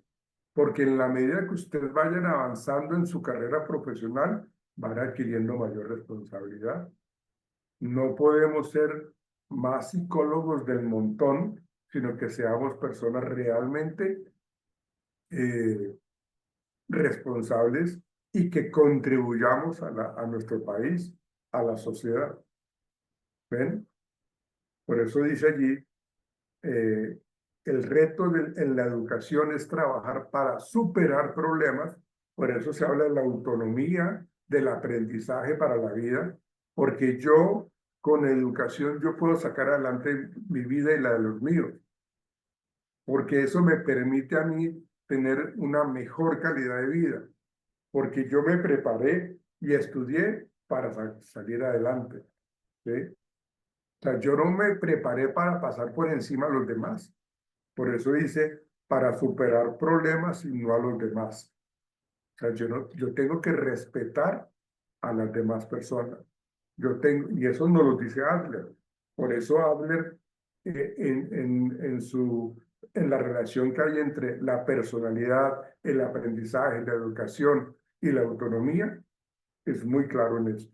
Porque en la medida que ustedes vayan avanzando en su carrera profesional, van adquiriendo mayor responsabilidad. No podemos ser más psicólogos del montón, sino que seamos personas realmente responsables y que contribuyamos a nuestro país, a la sociedad. ¿Ven? Por eso dice allí, el reto en la educación es trabajar para superar problemas, por eso se habla de la autonomía, del aprendizaje para la vida, porque yo con educación yo puedo sacar adelante mi vida y la de los míos, porque eso me permite a mí tener una mejor calidad de vida, porque yo me preparé y estudié para salir adelante, ¿sí? O sea, yo no me preparé para pasar por encima a los demás. Por eso dice, para superar problemas y no a los demás. O sea, yo tengo que respetar a las demás personas. Y eso nos lo dice Adler. Por eso Adler, en la relación que hay entre la personalidad, el aprendizaje, la educación y la autonomía, es muy claro en eso.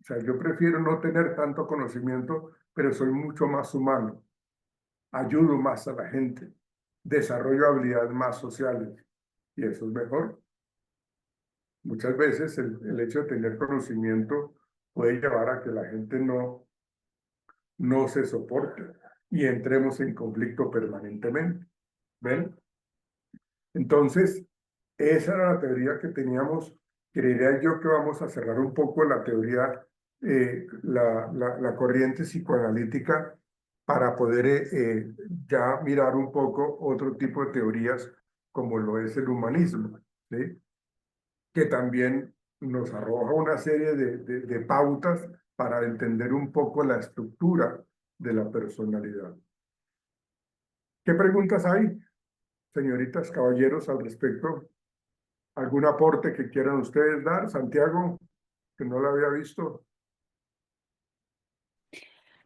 O sea, yo prefiero no tener tanto conocimiento, pero soy mucho más humano, ayudo más a la gente, desarrollo habilidades más sociales, y eso es mejor. Muchas veces el hecho de tener conocimiento puede llevar a que la gente no se soporte y entremos en conflicto permanentemente. ¿Ven? Entonces, esa era la teoría que teníamos. Creería yo que vamos a cerrar un poco la teoría, la corriente psicoanalítica para poder ya mirar un poco otro tipo de teorías como lo es el humanismo, ¿sí? Que también nos arroja una serie de pautas para entender un poco la estructura de la personalidad. ¿Qué preguntas hay, señoritas, caballeros, al respecto? ¿Algún aporte que quieran ustedes dar? Santiago, que no lo había visto.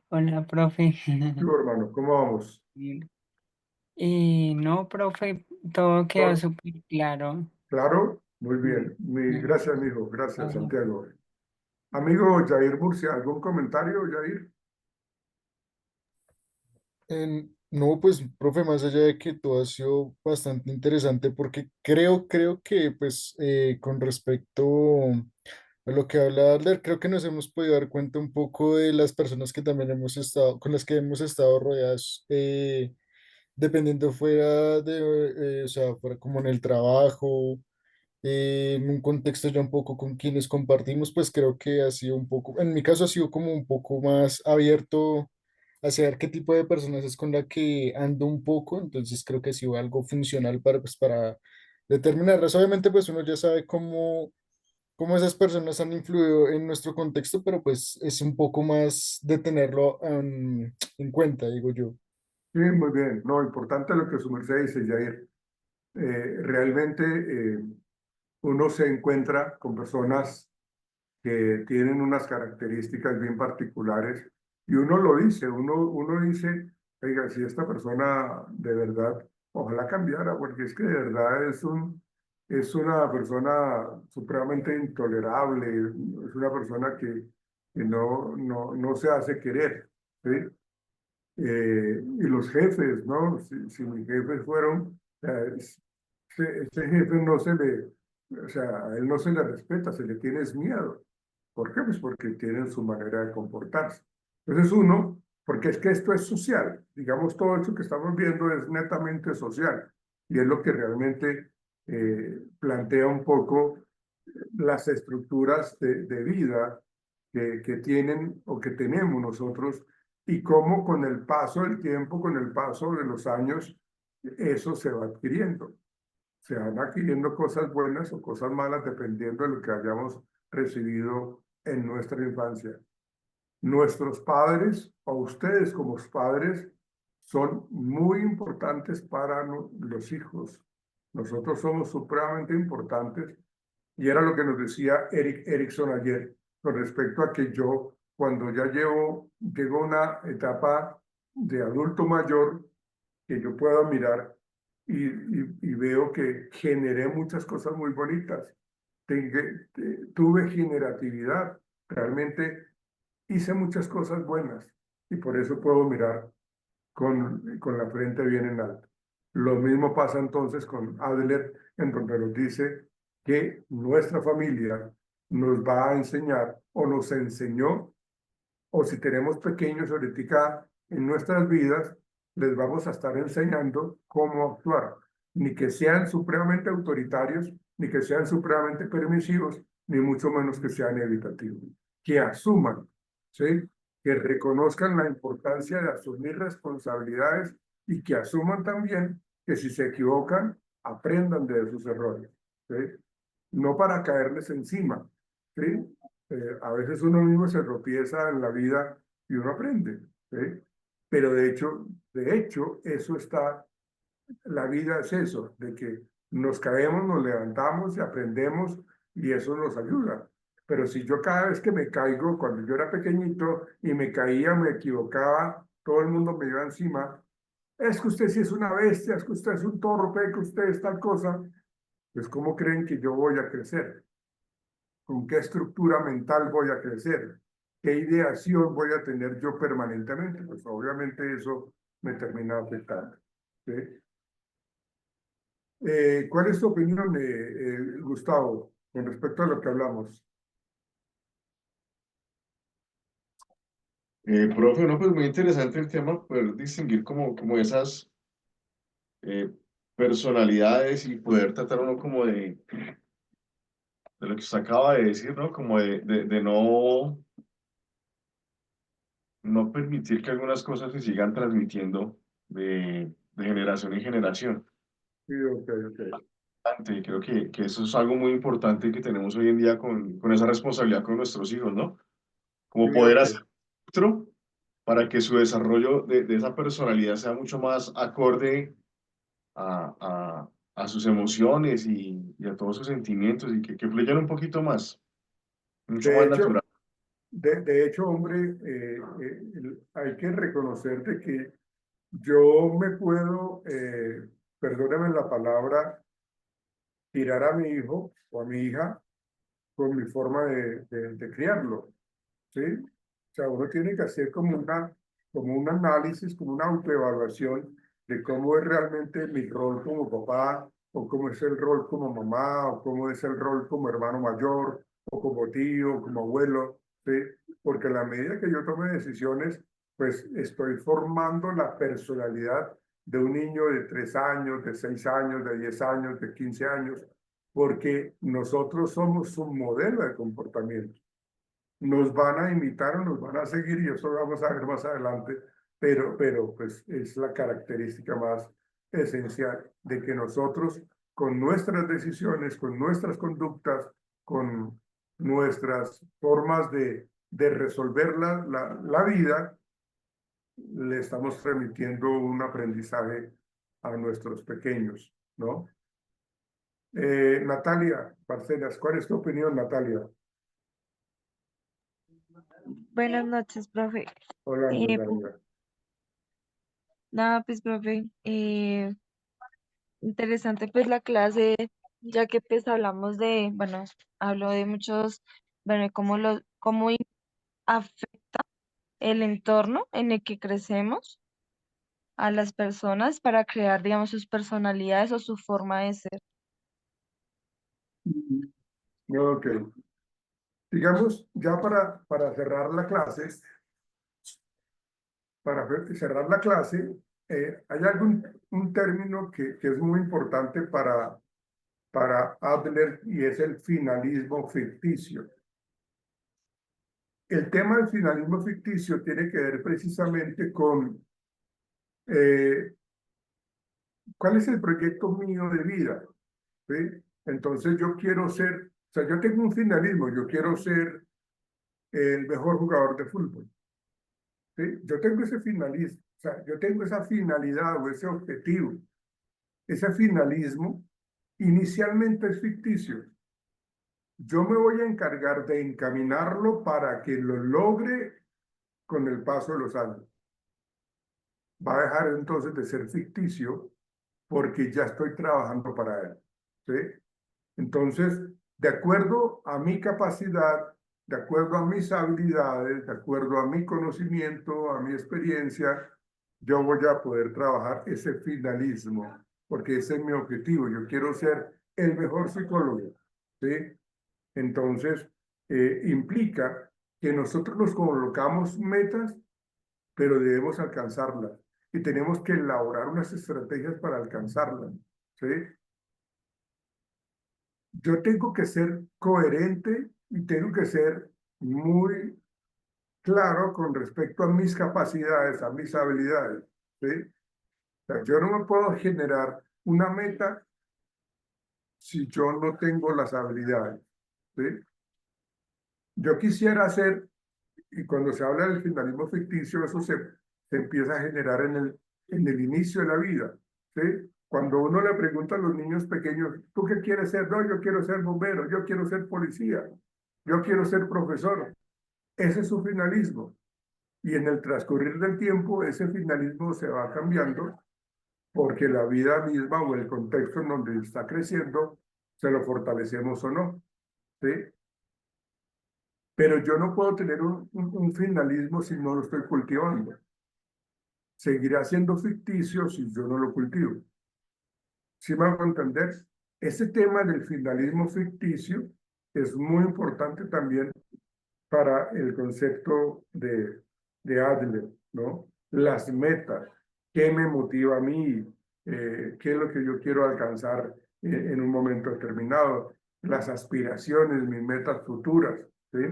Hola, profe.
Tú, hermano, ¿cómo vamos?
No, profe, todo quedó súper claro.
¿Claro? Muy bien. Gracias, amigo. Gracias, Santiago. Amigo Jair Murcia, ¿algún comentario, Jair?
No, pues, profe, más allá de que todo ha sido bastante interesante, porque creo que, pues, con respecto a lo que habla Adler, creo que nos hemos podido dar cuenta un poco de las personas que también hemos estado, con las que hemos estado rodeados, dependiendo fuera de, o sea, fuera como en el trabajo, en un contexto ya un poco con quienes compartimos, pues creo que ha sido un poco, en mi caso ha sido como un poco más abierto hacia ver qué tipo de personas es con la que ando un poco, entonces creo que ha sido algo funcional para, pues, para determinarlas. Obviamente, pues uno ya sabe cómo esas personas han influido en nuestro contexto, pero pues es un poco más de tenerlo en cuenta, digo yo.
Sí, muy bien. No, importante lo que su merced dice, Jair. Realmente uno se encuentra con personas que tienen unas características bien particulares y uno lo dice, uno dice, oiga, si esta persona de verdad, ojalá cambiara, porque es que de verdad es una persona supremamente intolerable, es una persona que no se hace querer, ¿sí? Y los jefes, ¿no? Si mis jefes fueron, ese jefe no se le, o sea, a él no se le respeta, se le tiene es miedo. ¿Por qué? Pues porque tienen su manera de comportarse. Entonces uno, porque es que esto es social, digamos, todo esto que estamos viendo es netamente social y es lo que realmente plantea un poco las estructuras de vida que tienen o que tenemos nosotros y cómo con el paso del tiempo, con el paso de los años, eso se va adquiriendo. Se van adquiriendo cosas buenas o cosas malas dependiendo de lo que hayamos recibido en nuestra infancia. Nuestros padres o ustedes como padres son muy importantes para los hijos. Nosotros somos supremamente importantes y era lo que nos decía Erik Erikson ayer con respecto a que yo, cuando ya llego a una etapa de adulto mayor, que yo pueda mirar y veo que generé muchas cosas muy bonitas. Tuve generatividad, realmente hice muchas cosas buenas y por eso puedo mirar con la frente bien en alto. Lo mismo pasa entonces con Adler, en donde nos dice que nuestra familia nos va a enseñar o nos enseñó, o si tenemos pequeños ahorita en nuestras vidas, les vamos a estar enseñando cómo actuar. Ni que sean supremamente autoritarios, ni que sean supremamente permisivos, ni mucho menos que sean evitativos. Que asuman, ¿sí? Que reconozcan la importancia de asumir responsabilidades y que asuman también que si se equivocan, aprendan de sus errores, ¿sí? No para caerles encima, ¿sí? A veces uno mismo se tropieza en la vida y uno aprende, ¿sí? Pero de hecho, eso está la vida es eso, de que nos caemos, nos levantamos y aprendemos y eso nos ayuda. Pero si yo cada vez que me caigo, cuando yo era pequeñito y me caía, me equivocaba, todo el mundo me iba encima, es que usted sí es una bestia, es que usted es un torpe, que usted es tal cosa, pues ¿cómo creen que yo voy a crecer? ¿Con qué estructura mental voy a crecer? ¿Qué ideación voy a tener yo permanentemente? Pues obviamente eso me termina afectando. ¿Sí? ¿Cuál es tu opinión, Gustavo, con respecto a lo que hablamos?
Profe, no, pues muy interesante el tema, poder distinguir como esas personalidades y poder tratar uno como de lo que usted acaba de decir, ¿no? Como de no permitir que algunas cosas se sigan transmitiendo de generación en generación.
Sí, ok, ok.
Creo que eso es algo muy importante que tenemos hoy en día con esa responsabilidad con nuestros hijos, ¿no? Como
Sí,
poder
ok.
hacer otro para que su desarrollo de esa personalidad sea mucho más acorde a sus emociones y a todos sus sentimientos y que fluyan un poquito más, mucho
De
más
hecho,
natural.
de hecho, hombre, hay que reconocerte que yo me puedo, perdóname la palabra, tirar a mi hijo o a mi hija con mi forma de criarlo, ¿sí? O sea, uno tiene que hacer como un análisis, como una autoevaluación de cómo es realmente mi rol como papá, o cómo es el rol como mamá, o cómo es el rol como hermano mayor, o como tío, como abuelo, ¿sí? Porque a la medida que yo tome decisiones, pues estoy formando la personalidad de un niño de 3 años, de 6 años, de 10 años, de 15 años, porque nosotros somos un modelo de comportamiento. Nos van a imitar o nos van a seguir, y eso lo vamos a ver más adelante, pero pues es la característica más esencial de que nosotros, con nuestras decisiones, con nuestras conductas, con nuestras formas de resolver la vida, le estamos transmitiendo un aprendizaje a nuestros pequeños, ¿no? Natalia Barcenas, ¿cuál es tu opinión, Natalia?
Buenas noches, profe.
Hola,
Pues,
Natalia.
nada, pues, profe, interesante pues la clase, ya que pues hablamos de, bueno, hablo de muchos, bueno, afecta el entorno en el que crecemos a las personas para crear, digamos, sus personalidades o su forma de ser.
Ok. Digamos, ya para cerrar la clase, cerrar la clase, hay un término que es muy importante para Adler y es el finalismo ficticio. El tema del finalismo ficticio tiene que ver precisamente con cuál es el proyecto mío de vida, ¿sí? Entonces yo quiero ser, o sea, yo tengo un finalismo, yo quiero ser el mejor jugador de fútbol. ¿Sí? Yo tengo ese finalismo, o sea, yo tengo esa finalidad o ese objetivo. Ese finalismo inicialmente es ficticio. Yo me voy a encargar de encaminarlo para que lo logre con el paso de los años. Va a dejar entonces de ser ficticio porque ya estoy trabajando para él. ¿Sí? Entonces, de acuerdo a mi capacidad, de acuerdo a mis habilidades, de acuerdo a mi conocimiento, a mi experiencia, yo voy a poder trabajar ese finalismo, porque ese es mi objetivo. Yo quiero ser el mejor psicólogo, ¿sí? Entonces, implica que nosotros nos colocamos metas, pero debemos alcanzarlas y tenemos que elaborar unas estrategias para alcanzarlas, ¿sí? Yo tengo que ser coherente y tengo que ser muy claro con respecto a mis capacidades, a mis habilidades, ¿sí? O sea, yo no me puedo generar una meta si yo no tengo las habilidades, ¿sí? Yo quisiera hacer, y cuando se habla del finalismo ficticio, eso se empieza a generar en el inicio de la vida, ¿sí? Cuando uno le pregunta a los niños pequeños, ¿tú qué quieres ser? No, yo quiero ser bombero, yo quiero ser policía, yo quiero ser profesor. Ese es su finalismo. Y en el transcurrir del tiempo, ese finalismo se va cambiando porque la vida misma o el contexto en donde está creciendo, se lo fortalecemos o no. ¿Sí? Pero yo no puedo tener un finalismo si no lo estoy cultivando. Seguirá siendo ficticio si yo no lo cultivo. ¿Sí me hago entender? Ese tema del finalismo ficticio es muy importante también para el concepto de Adler, ¿no? Las metas, qué me motiva a mí, qué es lo que yo quiero alcanzar en un momento determinado, las aspiraciones, mis metas futuras, ¿sí?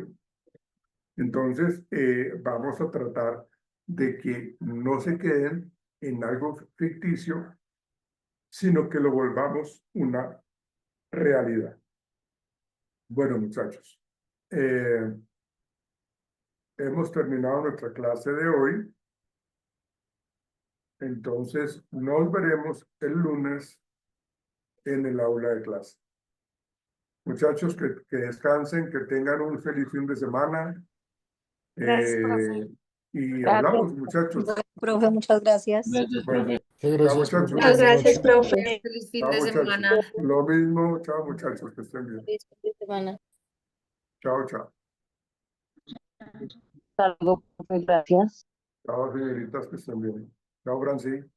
Entonces, vamos a tratar de que no se queden en algo ficticio, sino que lo volvamos una realidad. Bueno, muchachos, hemos terminado nuestra clase de hoy. Entonces, nos veremos el lunes en el aula de clase. Muchachos, que descansen, que tengan un feliz fin de semana.
Gracias, profe.
Y
Gracias.
hablamos, muchachos.
Profe, muchas gracias.
Gracias,
Bueno,
profe.
Sí,
chao,
gracias,
muchachos.
profe.
Muchas
Buenas
gracias,
noches.
profe.
Feliz fin
Chao,
de
muchachos.
semana.
Lo mismo, chao, muchachos, que estén bien.
Feliz fin de semana.
Chao, chao.
Hasta luego, profe, gracias.
Chao, señoritas, que estén bien. Chao, Francis.